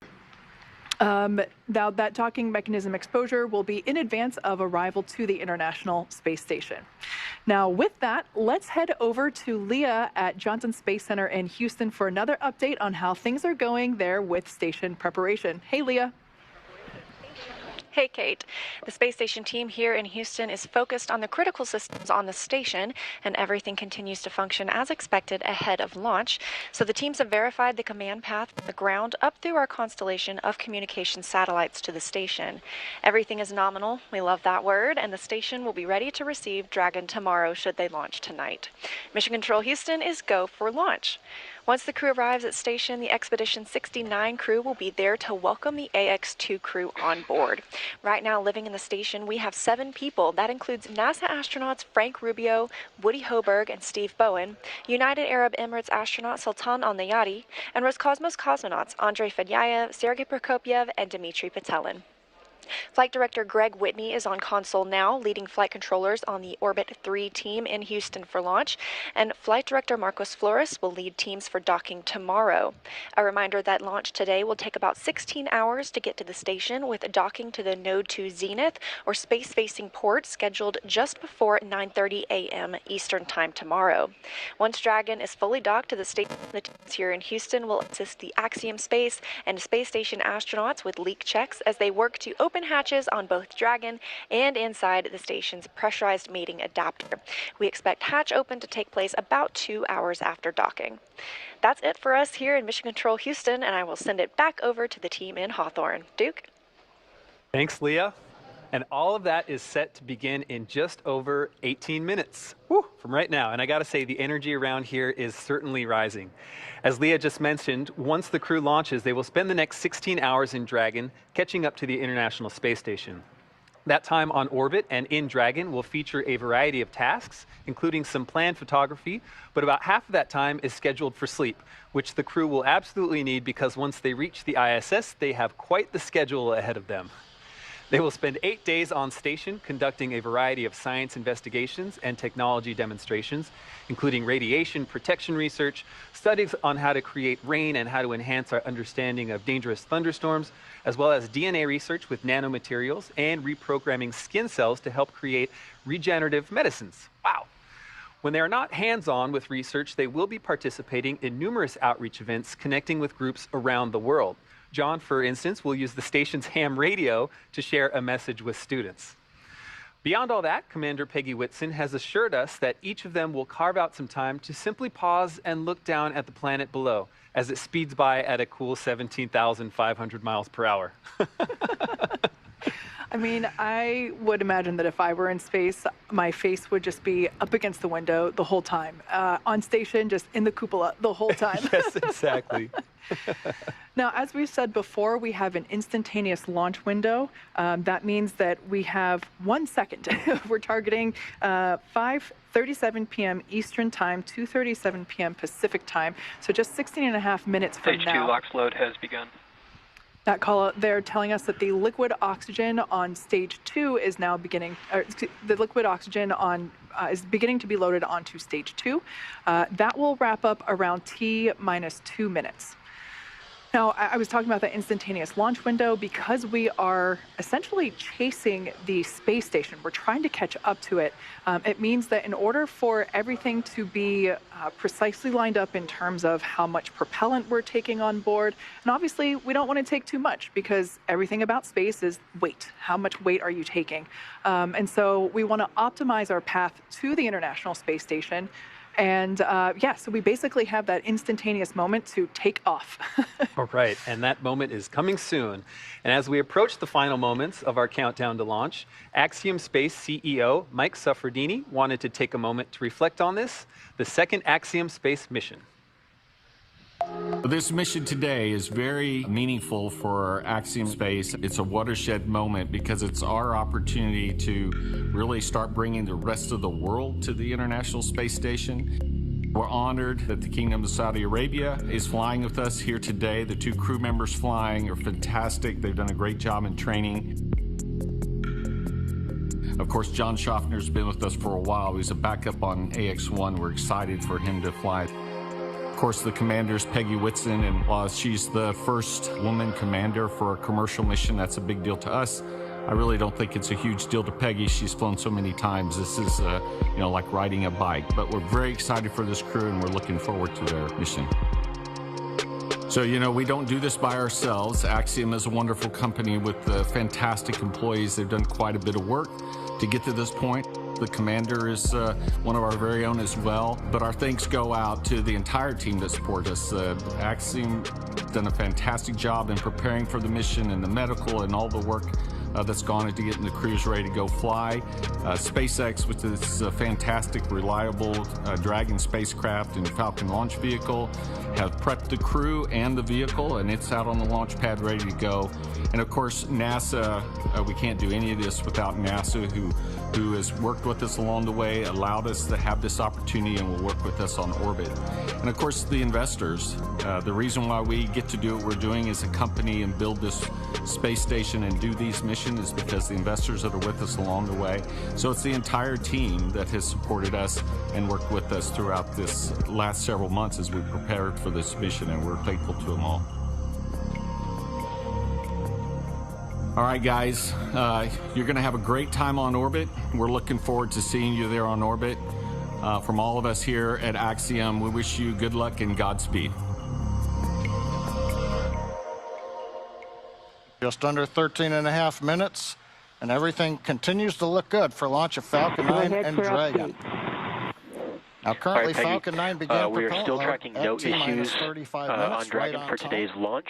Now, that docking mechanism exposure will be in advance of arrival to the International Space Station. Now, with that, let's head over to Leah at Johnson Space Center in Houston for another update on how things are going there with station preparation. Hey, Leah. Hey, Kate. The space station team here in Houston is focused on the critical systems on the station, and everything continues to function as expected ahead of launch. So the teams have verified the command path from the ground up through our constellation of communication satellites to the station. Everything is nominal. We love that word, and the station will be ready to receive Dragon tomorrow should they launch tonight. Mission Control Houston is go for launch. Once the crew arrives at station, the Expedition 69 crew will be there to welcome the Ax-2 crew on board. Right now, living in the station, we have 7 people. That includes NASA astronauts Frank Rubio, Woody Hoberg, and Steve Bowen, United Arab Emirates astronaut Sultan Al-Nayati, and Roscosmos cosmonauts Andrei Fedyayev, Sergei Prokopyev, and Dmitry Petelin. Flight Director Greg Whitney is on console now, leading flight controllers on the Orbit 3 team in Houston for launch, and Flight Director Marcos Flores will lead teams for docking tomorrow. A reminder that launch today will take about 16 hours to get to the station, with docking to the Node 2 Zenith, or space-facing port, scheduled just before 9:30 a.m. Eastern Time tomorrow. Once Dragon is fully docked to the station, the teams here in Houston will assist the Axiom Space and Space Station astronauts with leak checks as they work to open hatches on both Dragon and inside the station's pressurized mating adapter. We expect hatch open to take place about 2 hours after docking. That's it for us here in Mission Control Houston, and I will send it back over to the team in Hawthorne. Duke? Thanks, Leah. And all of that is set to begin in just over 18 minutes from right now. And I got to say, the energy around here is certainly rising. As Leah just mentioned, once the crew launches, they will spend the next 16 hours in Dragon, catching up to the International Space Station. That time on orbit and in Dragon will feature a variety of tasks, including some planned photography, but about half of that time is scheduled for sleep, which the crew will absolutely need because once they reach the ISS, they have quite the schedule ahead of them. They will spend 8 days on station conducting a variety of science investigations and technology demonstrations, including radiation protection research, studies on how to create rain and how to enhance our understanding of dangerous thunderstorms, as well as DNA research with nanomaterials and reprogramming skin cells to help create regenerative medicines. Wow. When they are not hands-on with research, they will be participating in numerous outreach events connecting with groups around the world. John, for instance, will use the station's ham radio to share a message with students. Beyond all that, Commander Peggy Whitson has assured us that each of them will carve out some time to simply pause and look down at the planet below as it speeds by at a cool 17,500 miles per hour. I mean, I would imagine that if I were in space, my face would just be up against the window the whole time. On station, just in the cupola the whole time. Yes, exactly. Now, as we've said before, we have an instantaneous launch window. That means that we have 1 second. We're targeting 5:37 p.m. Eastern Time, 2:37 p.m. Pacific Time. So just 16.5 minutes from Stage now. 2 LOX load has begun. That call, they're telling us that the liquid oxygen on stage 2 is now beginning, the liquid oxygen on is beginning to be loaded onto stage 2. That will wrap up around T-minus 2 minutes. Now, I was talking about the instantaneous launch window because we are essentially chasing the space station. We're trying to catch up to it. It means that in order for everything to be precisely lined up in terms of how much propellant we're taking on board, and obviously we don't want to take too much because everything about space is weight. How much weight are you taking? And so we want to optimize our path to the International Space Station. And so we basically have that instantaneous moment to take off. All right, and that moment is coming soon. And as we approach the final moments of our countdown to launch, Axiom Space CEO Mike Suffredini wanted to take a moment to reflect on this, the second Axiom Space mission. This mission today is very meaningful for Axiom Space. It's a watershed moment because it's our opportunity to really start bringing the rest of the world to the International Space Station. We're honored that the Kingdom of Saudi Arabia is flying with us here today. The 2 crew members flying are fantastic. They've done a great job in training. Of course, John Shoffner's been with us for a while. He's a backup on AX-1. We're excited for him to fly. Of course, the commander's Peggy Whitson, and while she's the first woman commander for a commercial mission, that's a big deal to us. I really don't think it's a huge deal to Peggy. She's flown so many times. This is, like riding a bike. But we're very excited for this crew, and we're looking forward to their mission. So, we don't do this by ourselves. Axiom is a wonderful company with fantastic employees. They've done quite a bit of work to get to this point. The commander is one of our very own as well, but our thanks go out to the entire team that support us. Axiom done a fantastic job in preparing for the mission and the medical and all the work that's gone into getting the crews ready to go fly. SpaceX, which is a fantastic, reliable Dragon spacecraft and Falcon launch vehicle, have prepped the crew and the vehicle, and it's out on the launch pad ready to go. And of course, NASA, we can't do any of this without NASA, who has worked with us along the way, allowed us to have this opportunity, and will work with us on orbit. And of course, the investors. The reason why we get to do what we're doing as a company and build this space station and do these missions is because the investors that are with us along the way. So it's the entire team that has supported us and worked with us throughout this last several months as we prepared for this mission, and we're thankful to them all. All right, guys, you're going to have a great time on orbit. We're looking forward to seeing you there on orbit. From all of us here at Axiom, we wish you good luck and Godspeed. Just under 13.5 minutes, and everything continues to look good for launch of Falcon 9 and Dragon. Now, currently, Peggy, Falcon 9 began we are still tracking no issues on Dragon for today's launch.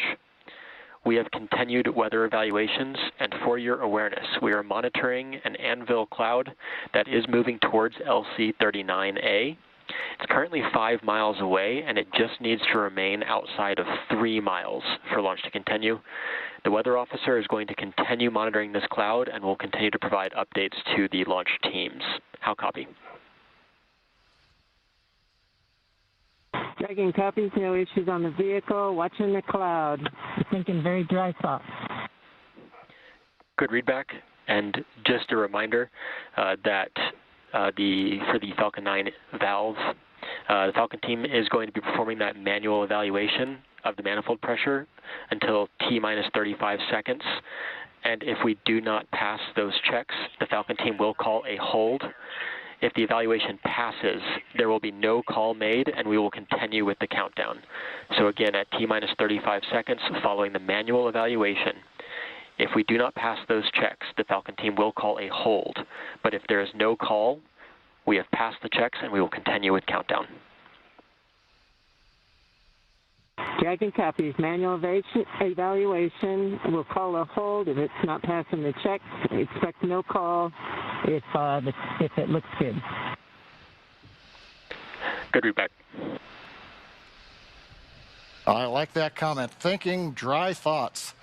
We have continued weather evaluations, and for your awareness, we are monitoring an anvil cloud that is moving towards LC-39A. It's currently 5 miles away, and it just needs to remain outside of 3 miles for launch to continue. The weather officer is going to continue monitoring this cloud and will continue to provide updates to the launch teams. How copy? Dragon copies, no issues on the vehicle, watching the cloud. Thinking very dry spot. Good readback, and just a reminder that for the Falcon 9 valve, the Falcon team is going to be performing that manual evaluation of the manifold pressure until T-minus 35 seconds. And if we do not pass those checks, the Falcon team will call a hold. If the evaluation passes, there will be no call made, and we will continue with the countdown. So again, at T-minus 35 seconds following the manual evaluation, if we do not pass those checks, the Falcon team will call a hold. But if there is no call, we have passed the checks, and we will continue with countdown. Dragon copies. Manual evaluation. We'll call a hold if it's not passing the checks. Expect no call if it looks good. Good read back. I like that comment. Thinking dry thoughts.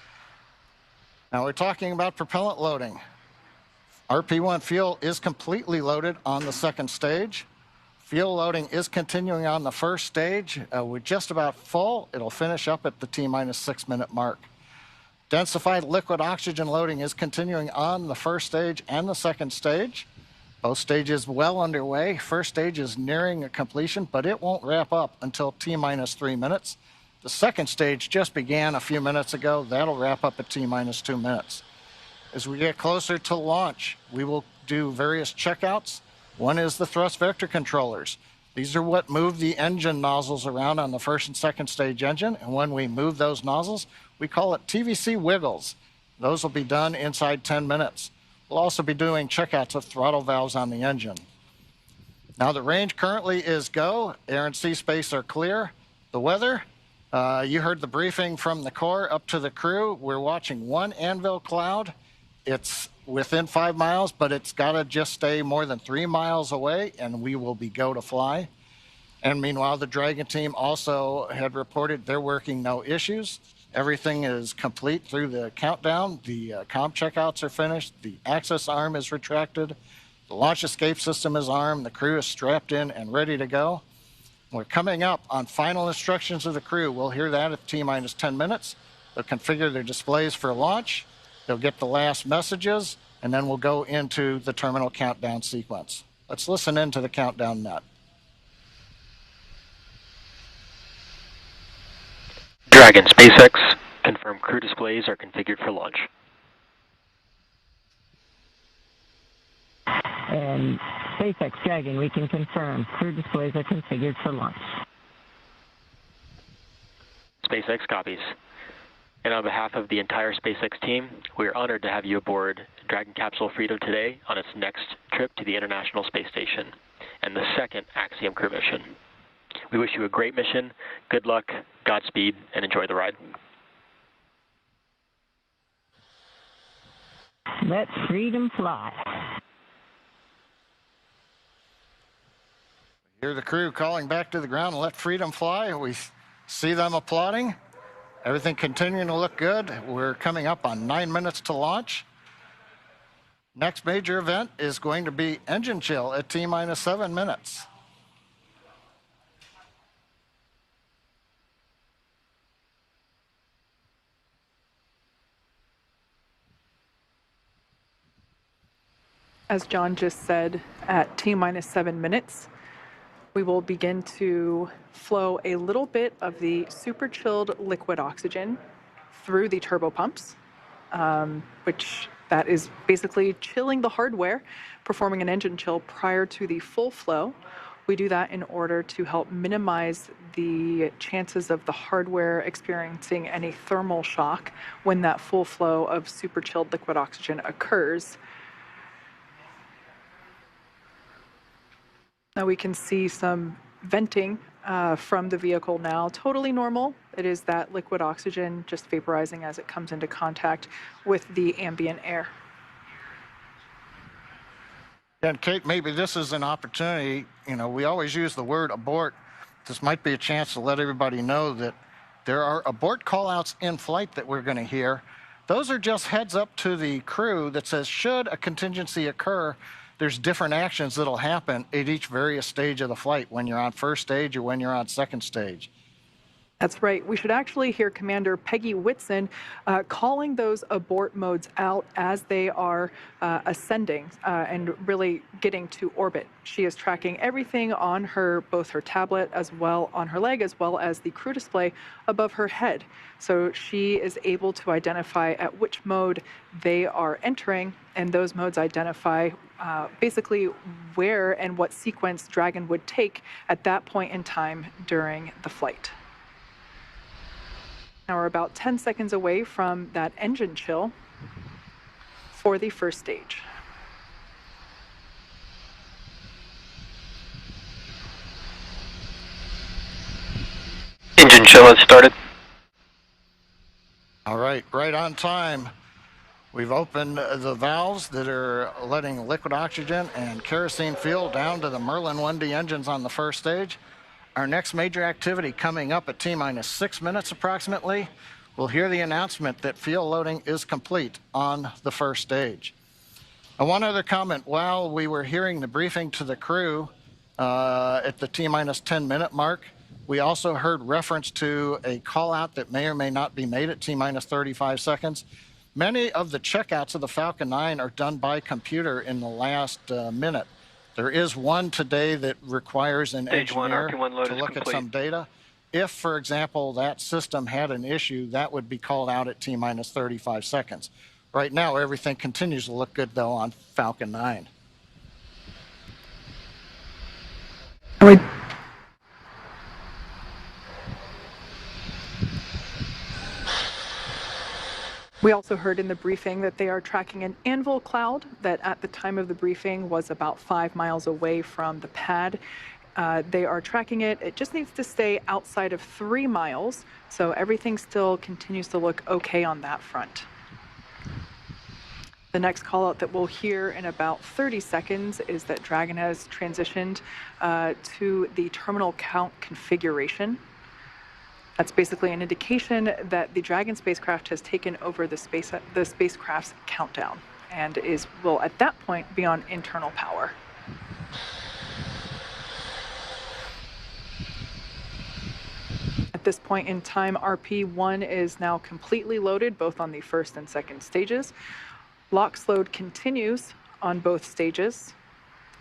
Now we're talking about propellant loading. RP1 fuel is completely loaded on the second stage. Fuel loading is continuing on the first stage. We're just about full. It'll finish up at the T-minus 6 minute mark. Densified liquid oxygen loading is continuing on the first stage and the second stage. Both stages well underway. First stage is nearing a completion, but it won't wrap up until T-minus 3 minutes. The second stage just began a few minutes ago. That'll wrap up at T-minus 2 minutes. As we get closer to launch, we will do various checkouts. One is the thrust vector controllers. These are what move the engine nozzles around on the first and second stage engine. And when we move those nozzles, we call it TVC wiggles. Those will be done inside 10 minutes. We'll also be doing checkouts of throttle valves on the engine. Now the range currently is go. Air and sea space are clear. The weather, you heard the briefing from the Corps up to the crew. We're watching one anvil cloud. It's within 5 miles, but it's got to just stay more than 3 miles away, and we will be go to fly. And meanwhile, the Dragon team also had reported they're working no issues. Everything is complete through the countdown. The comm checkouts are finished. The access arm is retracted. The launch escape system is armed. The crew is strapped in and ready to go. We're coming up on final instructions of the crew. We'll hear that at T-minus 10 minutes. They'll configure their displays for launch. They'll get the last messages, and then we'll go into the terminal countdown sequence. Let's listen into the countdown net. Dragon SpaceX, confirm crew displays are configured for launch. And SpaceX Dragon, we can confirm crew displays are configured for launch. SpaceX copies. And on behalf of the entire SpaceX team, we are honored to have you aboard Dragon Capsule Freedom today on its next trip to the International Space Station and the second Axiom crew mission. We wish you a great mission, good luck, Godspeed, and enjoy the ride. Let freedom fly. Hear the crew calling back to the ground, let freedom fly. We see them applauding. Everything continuing to look good. We're coming up on 9 minutes to launch. Next major event is going to be engine chill at T-minus 7 minutes. As John just said, at T-minus 7 minutes, we will begin to flow a little bit of the super chilled liquid oxygen through the turbo pumps, which that is basically chilling the hardware, performing an engine chill prior to the full flow. We do that in order to help minimize the chances of the hardware experiencing any thermal shock when that full flow of super chilled liquid oxygen occurs. Now we can see some venting from the vehicle now, totally normal. It is that liquid oxygen just vaporizing as it comes into contact with the ambient air. And Kate, maybe this is an opportunity. You know, we always use the word abort. This might be a chance to let everybody know that there are abort callouts in flight that we're going to hear. Those are just heads up to the crew that says, should a contingency occur, there's different actions that'll happen at each various stage of the flight, when you're on first stage or when you're on second stage. That's right. We should actually hear Commander Peggy Whitson calling those abort modes out as they are ascending and really getting to orbit. She is tracking everything on her, both her tablet as well on her leg, as well as the crew display above her head. So she is able to identify at which mode they are entering and those modes identify basically where and what sequence Dragon would take at that point in time during the flight. Now we're about 10 seconds away from that engine chill for the first stage. Engine chill has started. All right, right on time. We've opened the valves that are letting liquid oxygen and kerosene fuel down to the Merlin 1D engines on the first stage. Our next major activity coming up at T-minus 6 minutes approximately, we'll hear the announcement that fuel loading is complete on the first stage. One other comment, while we were hearing the briefing to the crew at the T-minus 10 minute mark, we also heard reference to a call out that may or may not be made at T-minus 35 seconds. Many of the checkouts of the Falcon 9 are done by computer in the last minute. There is one today that requires an engineer to look at some data. If, for example, that system had an issue, that would be called out at T-minus 35 seconds. Right now, everything continues to look good, though, on Falcon 9. We also heard in the briefing that they are tracking an anvil cloud that at the time of the briefing was about 5 miles away from the pad. They are tracking it. It just needs to stay outside of 3 miles, so everything still continues to look okay on that front. The next call out that we'll hear in about 30 seconds is that Dragon has transitioned to the terminal count configuration. That's basically an indication that the Dragon spacecraft has taken over the spacecraft's countdown and will at that point be on internal power. At this point in time, RP-1 is now completely loaded, both on the first and second stages. LOX load continues on both stages.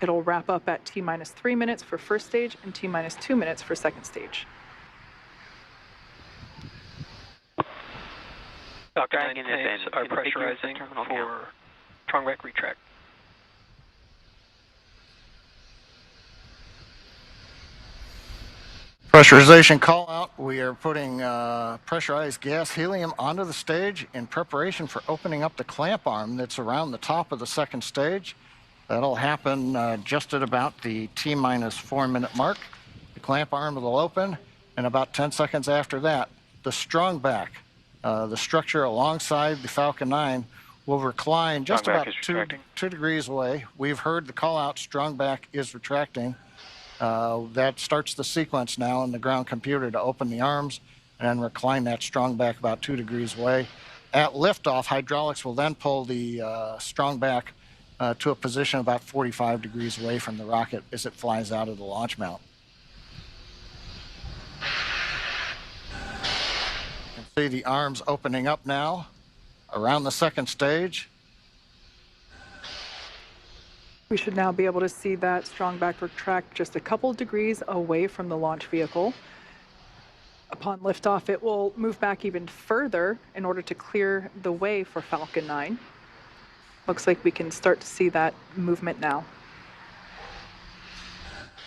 It'll wrap up at T-minus 3 minutes for first stage and T-minus 2 minutes for second stage. Dragon tanks are pressurizing for Trongback retract. Pressurization call out. We are putting pressurized gas helium onto the stage in preparation for opening up the clamp arm that's around the top of the second stage. That'll happen just at about the T-minus 4 minute mark. The clamp arm will open, and about 10 seconds after that, the strong back, the structure alongside the Falcon 9, will recline just about 2 degrees away. We've heard the call out, strong back is retracting. That starts the sequence now in the ground computer to open the arms and then recline that strong back about 2 degrees away. At liftoff, hydraulics will then pull the strong back to a position about 45 degrees away from the rocket as it flies out of the launch mount. You can see the arms opening up now around the second stage. We should now be able to see that strong back retract just a couple degrees away from the launch vehicle. Upon liftoff, it will move back even further in order to clear the way for Falcon 9. Looks like we can start to see that movement now.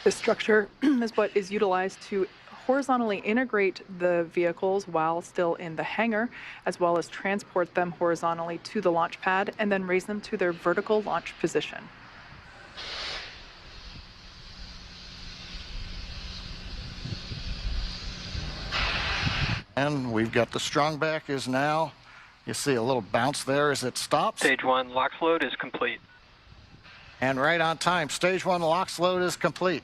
This structure is what is utilized to horizontally integrate the vehicles while still in the hangar, as well as transport them horizontally to the launch pad and then raise them to their vertical launch position. And we've got the strong back is now, you see a little bounce there as it stops. Stage 1 LOX load is complete. And right on time, stage 1 LOX load is complete.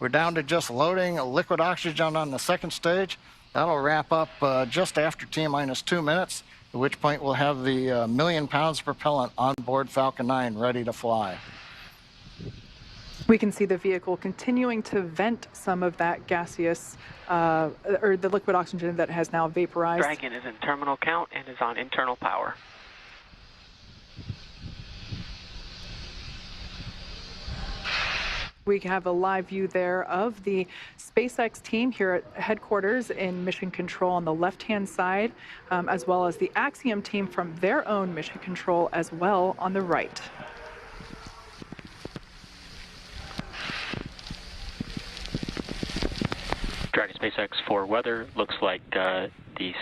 We're down to just loading liquid oxygen on the second stage. That'll wrap up just after T-minus 2 minutes, at which point we'll have the 1 million pounds of propellant on board Falcon 9 ready to fly. We can see the vehicle continuing to vent some of that gaseous, or the liquid oxygen that has now vaporized. Dragon is in terminal count and is on internal power. We have a live view there of the SpaceX team here at headquarters in Mission Control on the left-hand side, as well as the Axiom team from their own Mission Control as well on the right. Dragon SpaceX for weather. Looks like the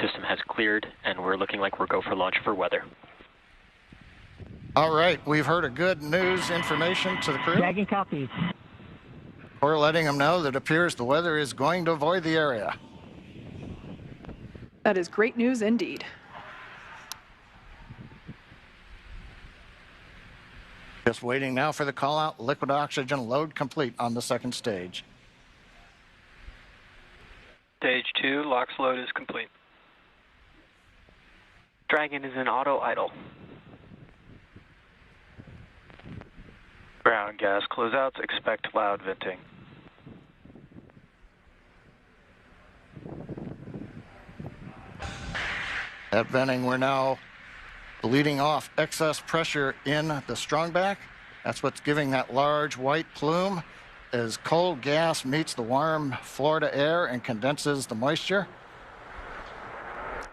system has cleared, and we're looking like we're go for launch for weather. All right, we've heard a good news information to the crew. Dragon copies. We're letting them know that it appears the weather is going to avoid the area. That is great news indeed. Just waiting now for the call out. Liquid oxygen load complete on the second stage. Stage 2, LOX load is complete. Dragon is in auto idle. Ground gas closeouts, expect loud venting. At venting, we're now bleeding off excess pressure in the strongback. That's what's giving that large white plume as cold gas meets the warm Florida air and condenses the moisture.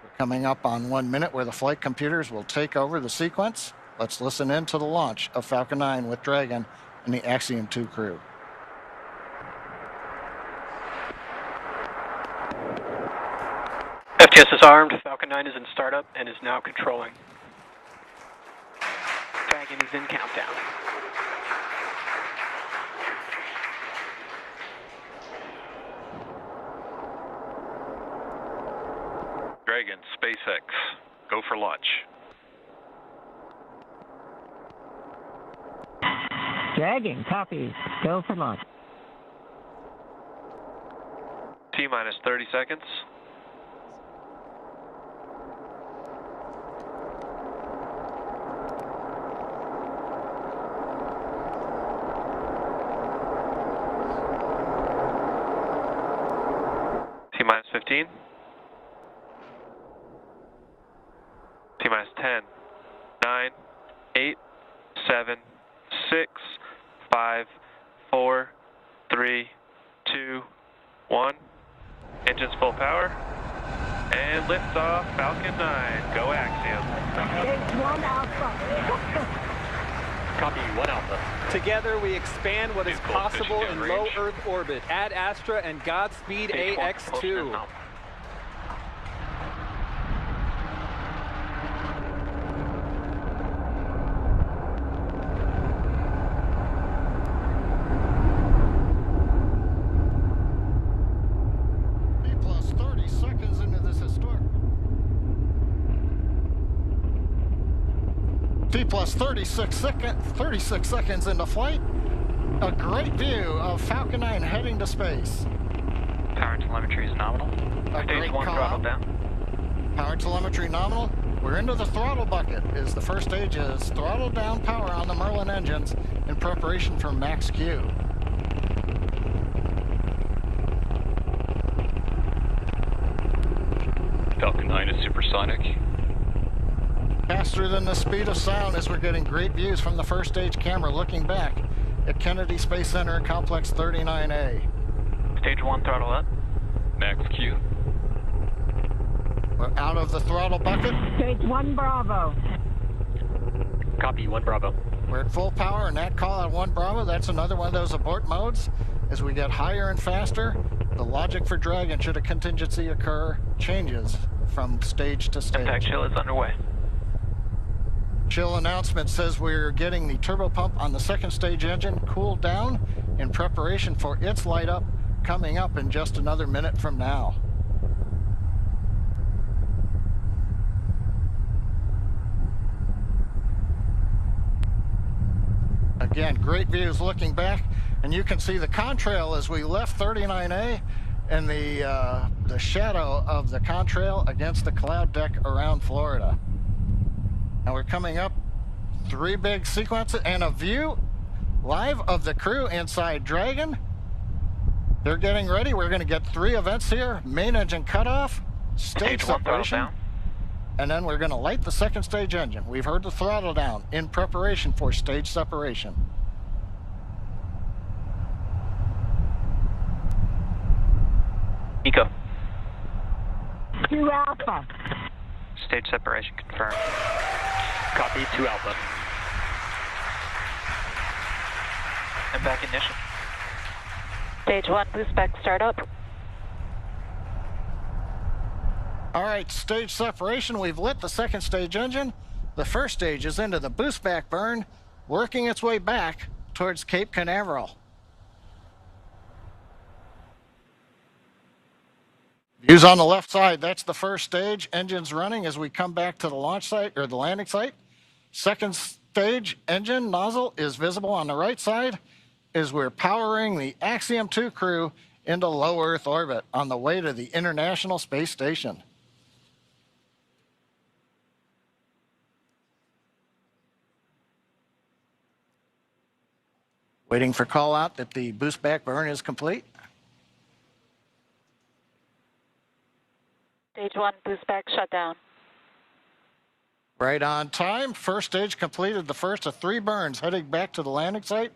We're coming up on 1 minute where the flight computers will take over the sequence. Let's listen in to the launch of Falcon 9 with Dragon and the Axiom 2 crew. FTS is armed. Falcon 9 is in startup and is now controlling. Dragon is in countdown. Dragon, SpaceX, go for launch. Dragon, copy. Go for launch. T-minus 30 seconds. T-minus 15. T-minus 10, 9, 8, 7, 6, 5, 4, 3, 2, 1. Engines full power. And liftoff, Falcon 9. Go Axiom. Stage 1 Alpha. Copy 1 Alpha. Together we expand what is possible in low Earth orbit. Ad Astra and Godspeed Ax-2. Plus 36 seconds into flight. A great view of Falcon 9 heading to space. Power telemetry is nominal. Stage 1 throttle down. Power telemetry nominal. We're into the throttle bucket as the first stage is throttle down power on the Merlin engines in preparation for max Q. Falcon 9 is supersonic. Faster than the speed of sound as we're getting great views from the first stage camera looking back at Kennedy Space Center Complex 39A. Stage 1 throttle up. Max Q. We're out of the throttle bucket. Stage 1 Bravo. Copy 1 Bravo. We're at full power and that call out 1 Bravo, that's another one of those abort modes. As we get higher and faster, the logic for Dragon should a contingency occur changes from stage to stage. Impact chill is underway. Chill announcement says we're getting the turbo pump on the second stage engine cooled down in preparation for its light up coming up in just another minute from now. Again, great views looking back, and you can see the contrail as we left 39A and the shadow of the contrail against the cloud deck around Florida. Now we're coming up 3 big sequences and a view live of the crew inside Dragon. They're getting ready. We're going to get 3 events here. Main engine cutoff, stage separation, and then we're going to light the second stage engine. We've heard the throttle down in preparation for stage separation. 2 Alpha. Stage separation confirmed. Copy 2 Alpha. And back ignition. Stage 1, boost back startup. All right, stage separation. We've lit the second stage engine. The first stage is into the boost back burn, working its way back towards Cape Canaveral. Views on the left side, that's the first stage. Engines running as we come back to the launch site or the landing site. Second stage engine nozzle is visible on the right side as we're powering the Axiom 2 crew into low Earth orbit on the way to the International Space Station. Waiting for call out that the boost back burn is complete. Stage 1, boost back shutdown. Right on time. First stage completed the first of 3 burns, heading back to the landing site.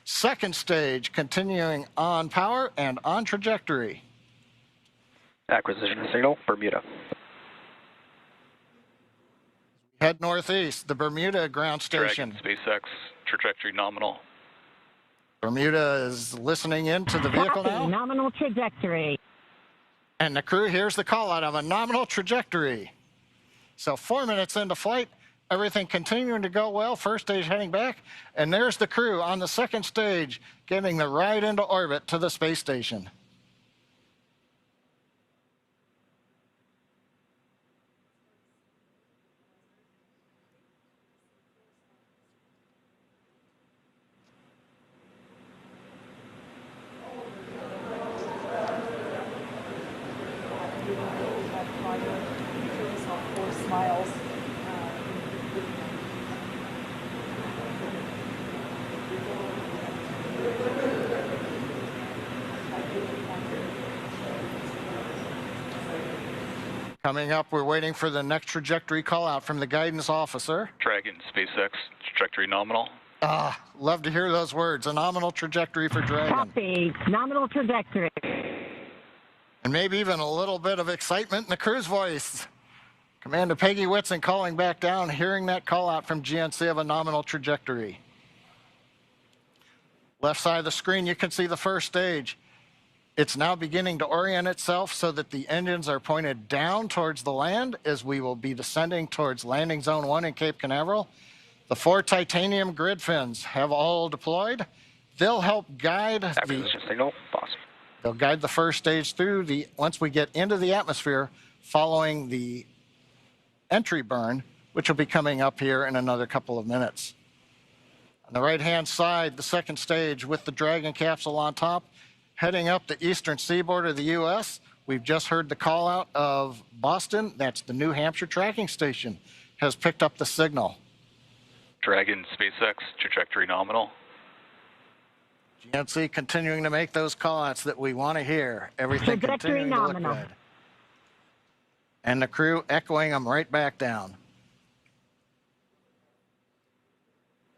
Second stage continuing on power and on trajectory. Acquisition of signal, Bermuda. Head northeast, the Bermuda ground station. Dragon, SpaceX, trajectory nominal. Bermuda is listening into the vehicle now. Nominal trajectory. And the crew hears the call out of a nominal trajectory. So 4 minutes into flight, everything continuing to go well. First stage heading back. And there's the crew on the second stage getting the ride into orbit to the space station. Coming up, we're waiting for the next trajectory call out from the guidance officer. Dragon, SpaceX, trajectory nominal. Love to hear those words. A nominal trajectory for Dragon. Copy. Nominal trajectory. And maybe even a little bit of excitement in the crew's voice. Commander Peggy Whitson calling back down, hearing that call out from GNC of a nominal trajectory. Left side of the screen, you can see the first stage. It's now beginning to orient itself so that the engines are pointed down towards the land as we will be descending towards landing zone 1 in Cape Canaveral. The 4 titanium grid fins have all deployed. They'll help guide They'll guide the first stage through once we get into the atmosphere following the entry burn, which will be coming up here in another couple of minutes. On the right-hand side, the second stage with the Dragon capsule on top, heading up the eastern seaboard of the U.S. We've just heard the call out of Boston. That's the New Hampshire tracking station, has picked up the signal. Dragon, SpaceX, trajectory nominal. GNC continuing to make those call outs that we want to hear. Everything continuing to look good. And the crew echoing them right back down.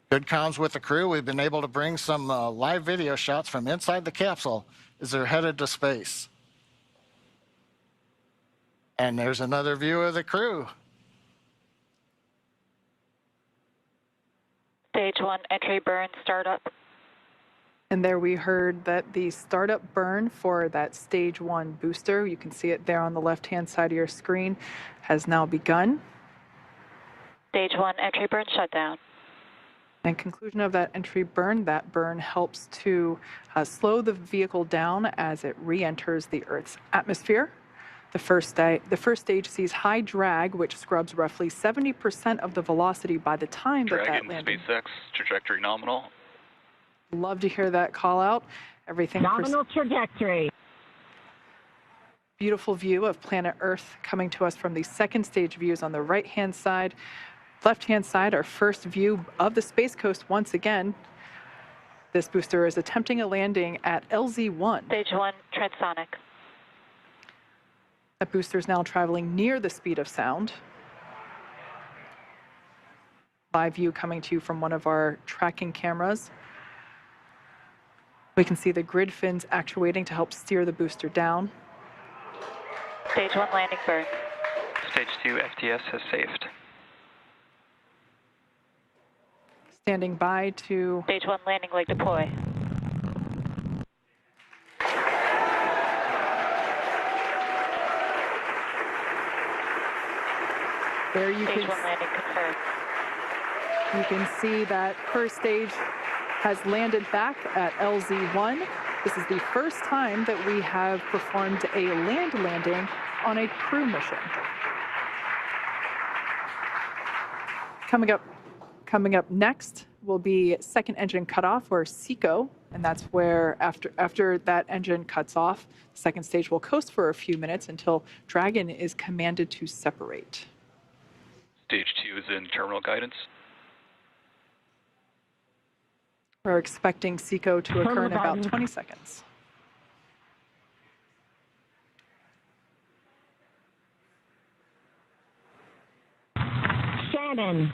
Good comms with the crew. We've been able to bring some live video shots from inside the capsule as they're headed to space. And there's another view of the crew. Stage 1, entry burn, startup. And there we heard that the startup burn for that stage 1 booster, you can see it there on the left-hand side of your screen, has now begun. Stage 1, entry burn, shutdown. And conclusion of that entry burn, that burn helps to slow the vehicle down as it re-enters the Earth's atmosphere. The first stage sees high drag, which scrubs roughly 70% of the velocity by the time that landing. SpaceX, trajectory nominal. Love to hear that call out. Everything nominal trajectory. Beautiful view of planet Earth coming to us from the second stage views on the right-hand side. Left-hand side, our first view of the Space Coast once again. This booster is attempting a landing at LZ-1. Stage 1, transonic. That booster is now traveling near the speed of sound. Live view coming to you from one of our tracking cameras. We can see the grid fins actuating to help steer the booster down. Stage 1 landing burn. Stage 2 FTS has saved. Standing by to... Stage 1 landing leg deploy. There you Stage can... 1 landing confirmed. You can see that first stage has landed back at LZ1. This is the first time that we have performed a land landing on a crew mission. Coming up next will be second engine cutoff, or SECO, and that's where after that engine cuts off, the second stage will coast for a few minutes until Dragon is commanded to separate. Stage 2 is in terminal guidance. We're expecting SECO to occur in about 20 seconds. Shannon.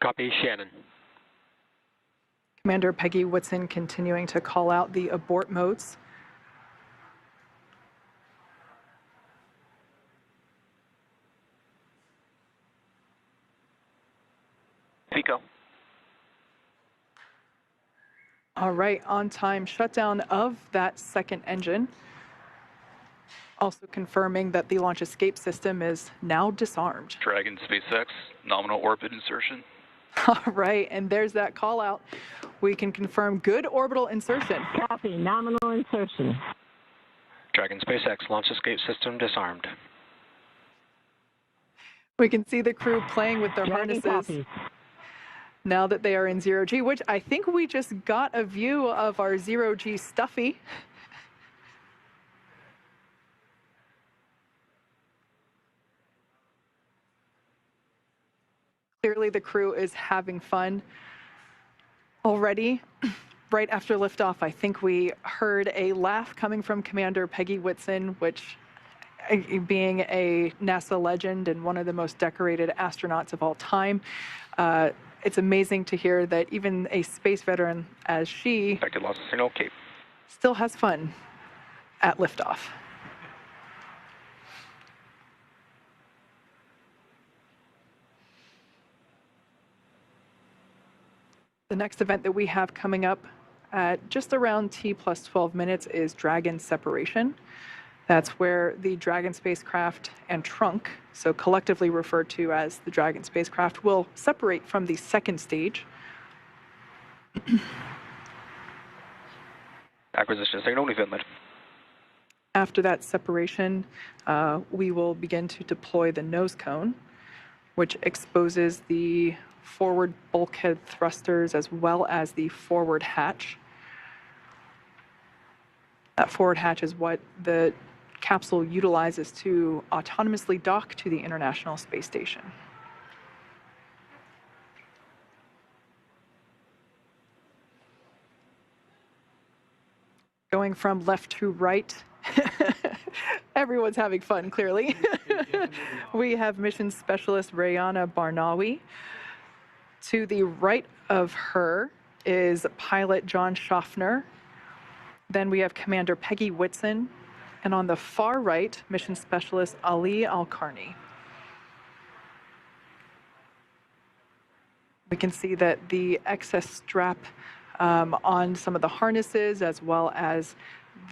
Copy, Shannon. Commander Peggy Whitson continuing to call out the abort modes. FICO. All right, on-time shutdown of that second engine. Also confirming that the launch escape system is now disarmed. Dragon SpaceX, nominal orbit insertion. All right, and there's that call out. We can confirm good orbital insertion. Copy, nominal insertion. Dragon SpaceX, launch escape system disarmed. We can see the crew playing with their harnesses. Copy. Now that they are in 0G, which I think we just got a view of our 0G Stuffy. Clearly the crew is having fun already. Right after liftoff, I think we heard a laugh coming from Commander Peggy Whitson, which, being a NASA legend and one of the most decorated astronauts of all time, it's amazing to hear that even a space veteran as she Expected loss of signal, Cape. still has fun at liftoff. The next event that we have coming up at just around T plus 12 minutes is Dragon separation. That's where the Dragon spacecraft and trunk, so collectively referred to as the Dragon spacecraft, will separate from the second stage. Acquisition signal, we've inlet. After that separation, we will begin to deploy the nose cone, which exposes the forward bulkhead thrusters as well as the forward hatch. That forward hatch is what the capsule utilizes to autonomously dock to the International Space Station. Going from left to right, everyone's having fun, clearly. We have mission specialist Rayyanah Barnawi. To the right of her is pilot John Shoffner. Then we have Commander Peggy Whitson. And on the far right, mission specialist Alqarni. We can see that the excess strap on some of the harnesses, as well as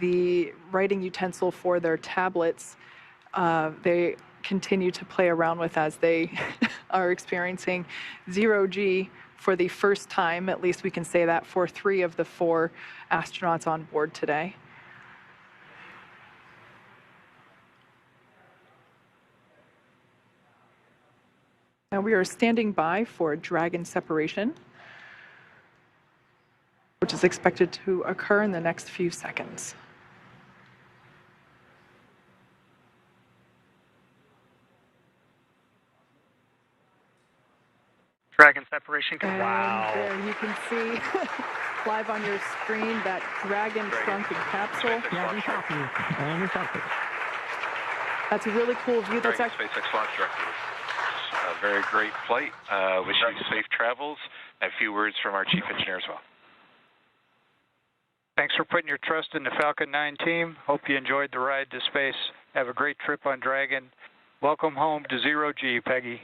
the writing utensil for their tablets, they continue to play around with as they are experiencing 0G for the first time. At least we can say that for 3 of the 4 astronauts on board today. Now we are standing by for Dragon separation, which is expected to occur in the next few seconds. Dragon separation. Wow. There you can see live on your screen that Dragon trunk and capsule. That's a really cool view. That's actually SpaceX launch director. A very great flight. Wish you safe travels. And a few words from our chief engineer as well. Thanks for putting your trust in the Falcon 9 team. Hope you enjoyed the ride to space. Have a great trip on Dragon. Welcome home to 0G, Peggy.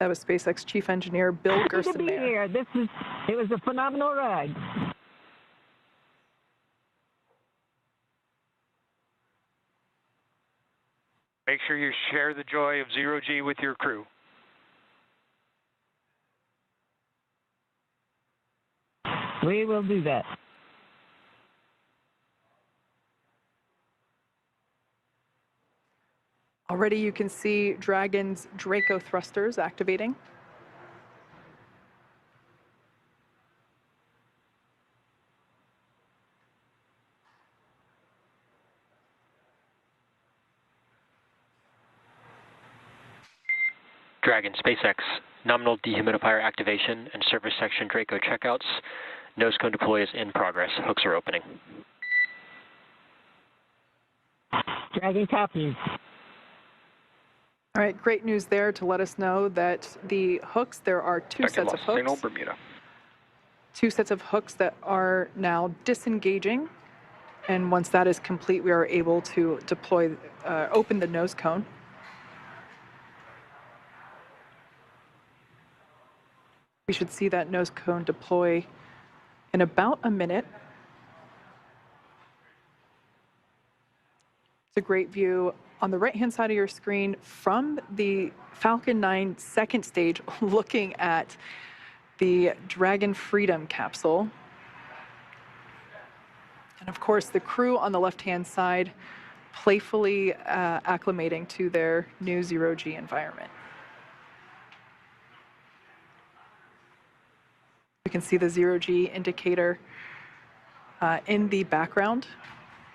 That was SpaceX Chief Engineer Bill Gerstenmaier. Good to be here. It was a phenomenal ride. Make sure you share the joy of 0G with your crew. We will do that. Already you can see Dragon's Draco thrusters activating. Dragon, SpaceX, nominal dehumidifier activation and surface section Draco checkouts. Nose cone deploy is in progress. Hooks are opening. Dragon copies. All right, great news there to let us know that the hooks, there are two sets of hooks. Signal, Bermuda. Two sets of hooks that are now disengaging. And once that is complete, we are able to deploy, open the nose cone. We should see that nose cone deploy in about a minute. It's a great view on the right-hand side of your screen from the Falcon 9 second stage, looking at the Dragon Freedom capsule. And of course, the crew on the left-hand side playfully acclimating to their new 0G environment. You can see the 0G indicator in the background.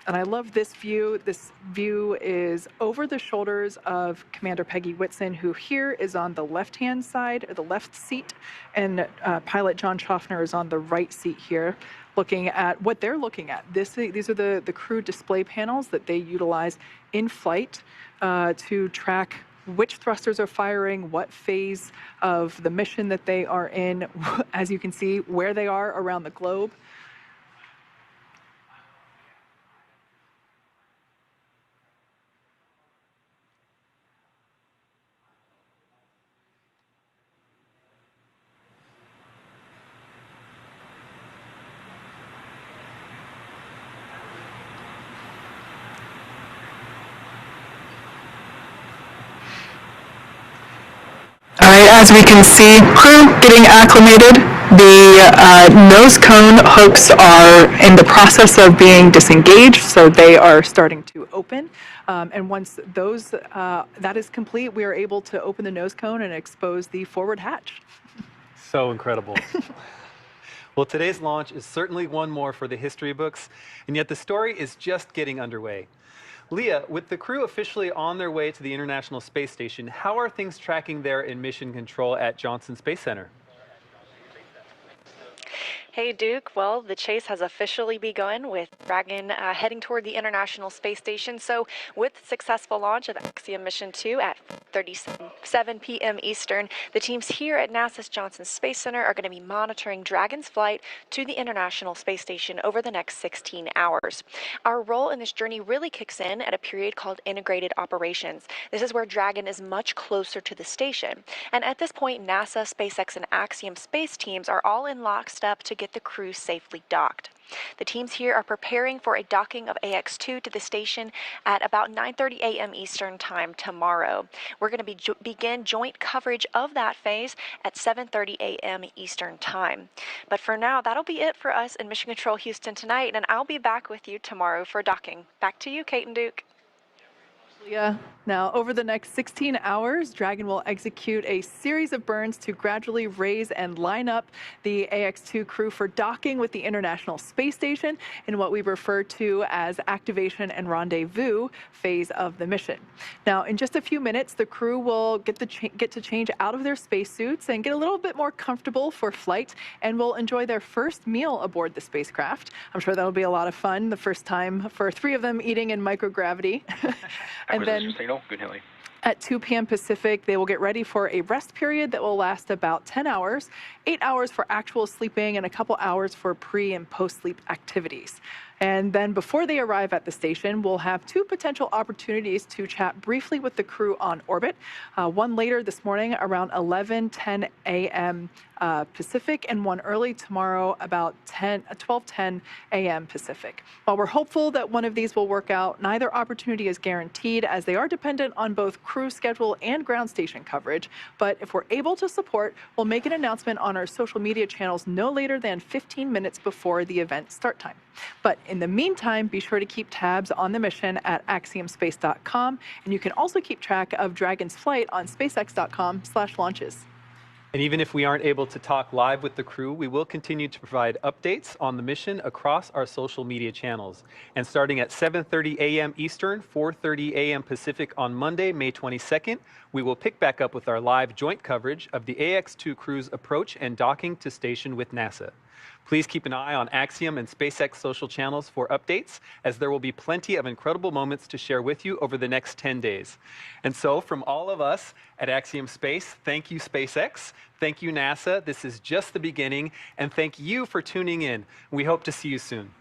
And I love this view. This view is over the shoulders of Commander Peggy Whitson, who here is on the left-hand side, or the left seat, and pilot John Shoffner is on the right seat here, looking at what they're looking at. These are the crew display panels that they utilize in flight to track which thrusters are firing, what phase of the mission that they are in, as you can see, where they are around the globe. As we can see, crew getting acclimated. The nose cone hooks are in the process of being disengaged, so they are starting to open. And once those that is complete, we are able to open the nose cone and expose the forward hatch. So incredible. Well, today's launch is certainly one more for the history books, and yet the story is just getting underway. Leah, with the crew officially on their way to the International Space Station, how are things tracking there in mission control at Johnson Space Center? Hey, Duke. Well, the chase has officially begun with Dragon heading toward the International Space Station. So with the successful launch of Axiom Mission 2 at 7 p.m. Eastern, the teams here at NASA's Johnson Space Center are going to be monitoring Dragon's flight to the International Space Station over the next 16 hours. Our role in this journey really kicks in at a period called Integrated Operations. This is where Dragon is much closer to the station. And at this point, NASA, SpaceX, and Axiom space teams are all in lockstep to get the crew safely docked. The teams here are preparing for a docking of Ax-2 to the station at about 9:30 a.m. Eastern Time tomorrow. We're going to begin joint coverage of that phase at 7:30 a.m. Eastern Time. But for now, that'll be it for us in Mission Control Houston tonight, and I'll be back with you tomorrow for docking. Back to you, Kate and Duke. Yeah. Now, over the next 16 hours, Dragon will execute a series of burns to gradually raise and line up the Ax-2 crew for docking with the International Space Station in what we refer to as activation and rendezvous phase of the mission. Now, in just a few minutes, the crew will get to change out of their spacesuits and get a little bit more comfortable for flight, and will enjoy their first meal aboard the spacecraft. I'm sure that'll be a lot of fun, the first time for 3 of them eating in microgravity. And then at 2 p.m. Pacific, they will get ready for a rest period that will last about 10 hours, 8 hours for actual sleeping, and a couple hours for pre- and post-sleep activities. And then before they arrive at the station, we'll have two potential opportunities to chat briefly with the crew on orbit. One later this morning around 11:10 a.m. Pacific, and one early tomorrow about 12:10 a.m. Pacific. While we're hopeful that one of these will work out, neither opportunity is guaranteed as they are dependent on both crew schedule and ground station coverage. But if we're able to support, we'll make an announcement on our social media channels no later than 15 minutes before the event start time. But in the meantime, be sure to keep tabs on the mission at axiomspace.com, and you can also keep track of Dragon's flight on spacex.com/launches. And even if we aren't able to talk live with the crew, we will continue to provide updates on the mission across our social media channels. And starting at 7:30 a.m. Eastern, 4:30 a.m. Pacific on Monday, May 22nd, we will pick back up with our live joint coverage of the Ax-2 crew's approach and docking to station with NASA. Please keep an eye on Axiom and SpaceX social channels for updates, as there will be plenty of incredible moments to share with you over the next 10 days. And so from all of us at Axiom Space, thank you SpaceX, thank you NASA, this is just the beginning, and thank you for tuning in. We hope to see you soon.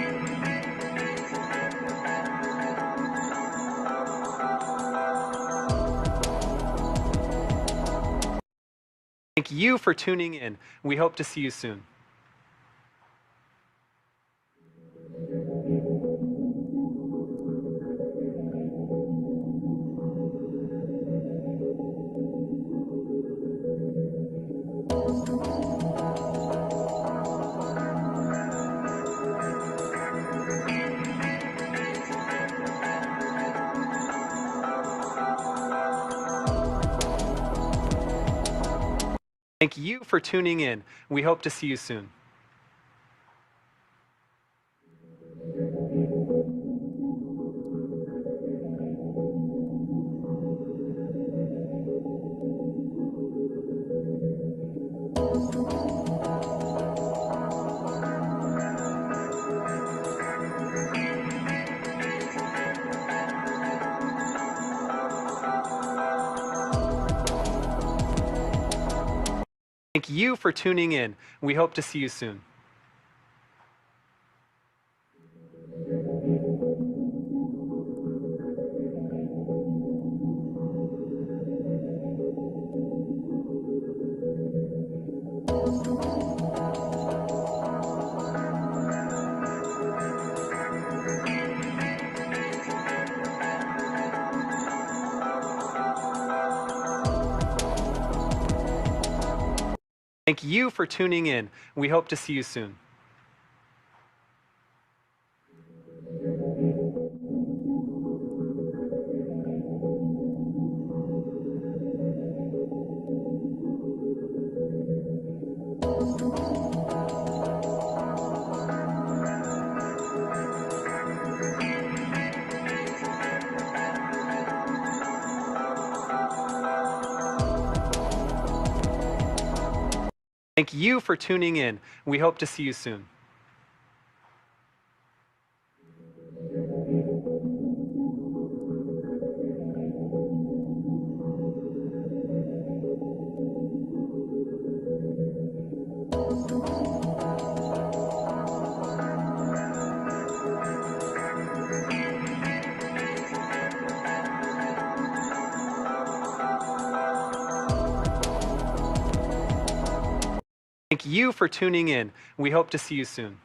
Thank you for tuning in. We hope to see you soon. Thank you for tuning in. We hope to see you soon. Thank you for tuning in. We hope to see you soon. Thank you for tuning in. We hope to see you soon. Thank you for tuning in. We hope to see you soon. Thank you for tuning in. We hope to see you soon.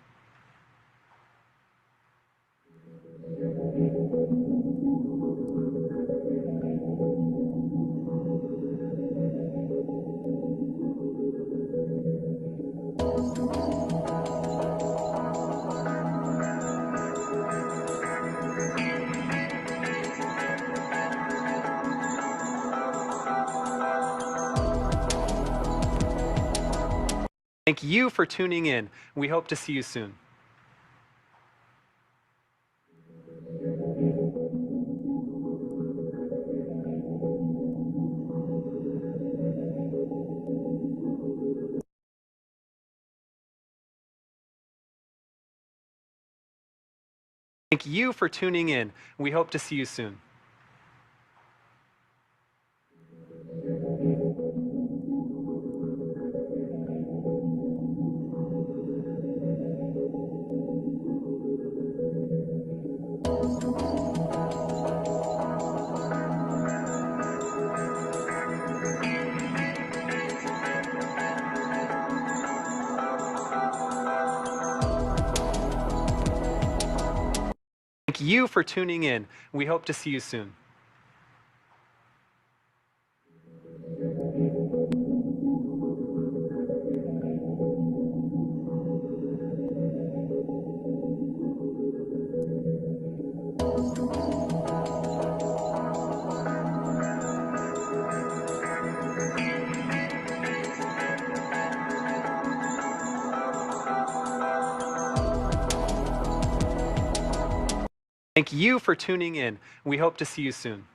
Thank you for tuning in. We hope to see you soon. Thank you for tuning in. We hope to see you soon. Thank you for tuning in. We hope to see you soon. Thank you for tuning in. We hope to see you soon.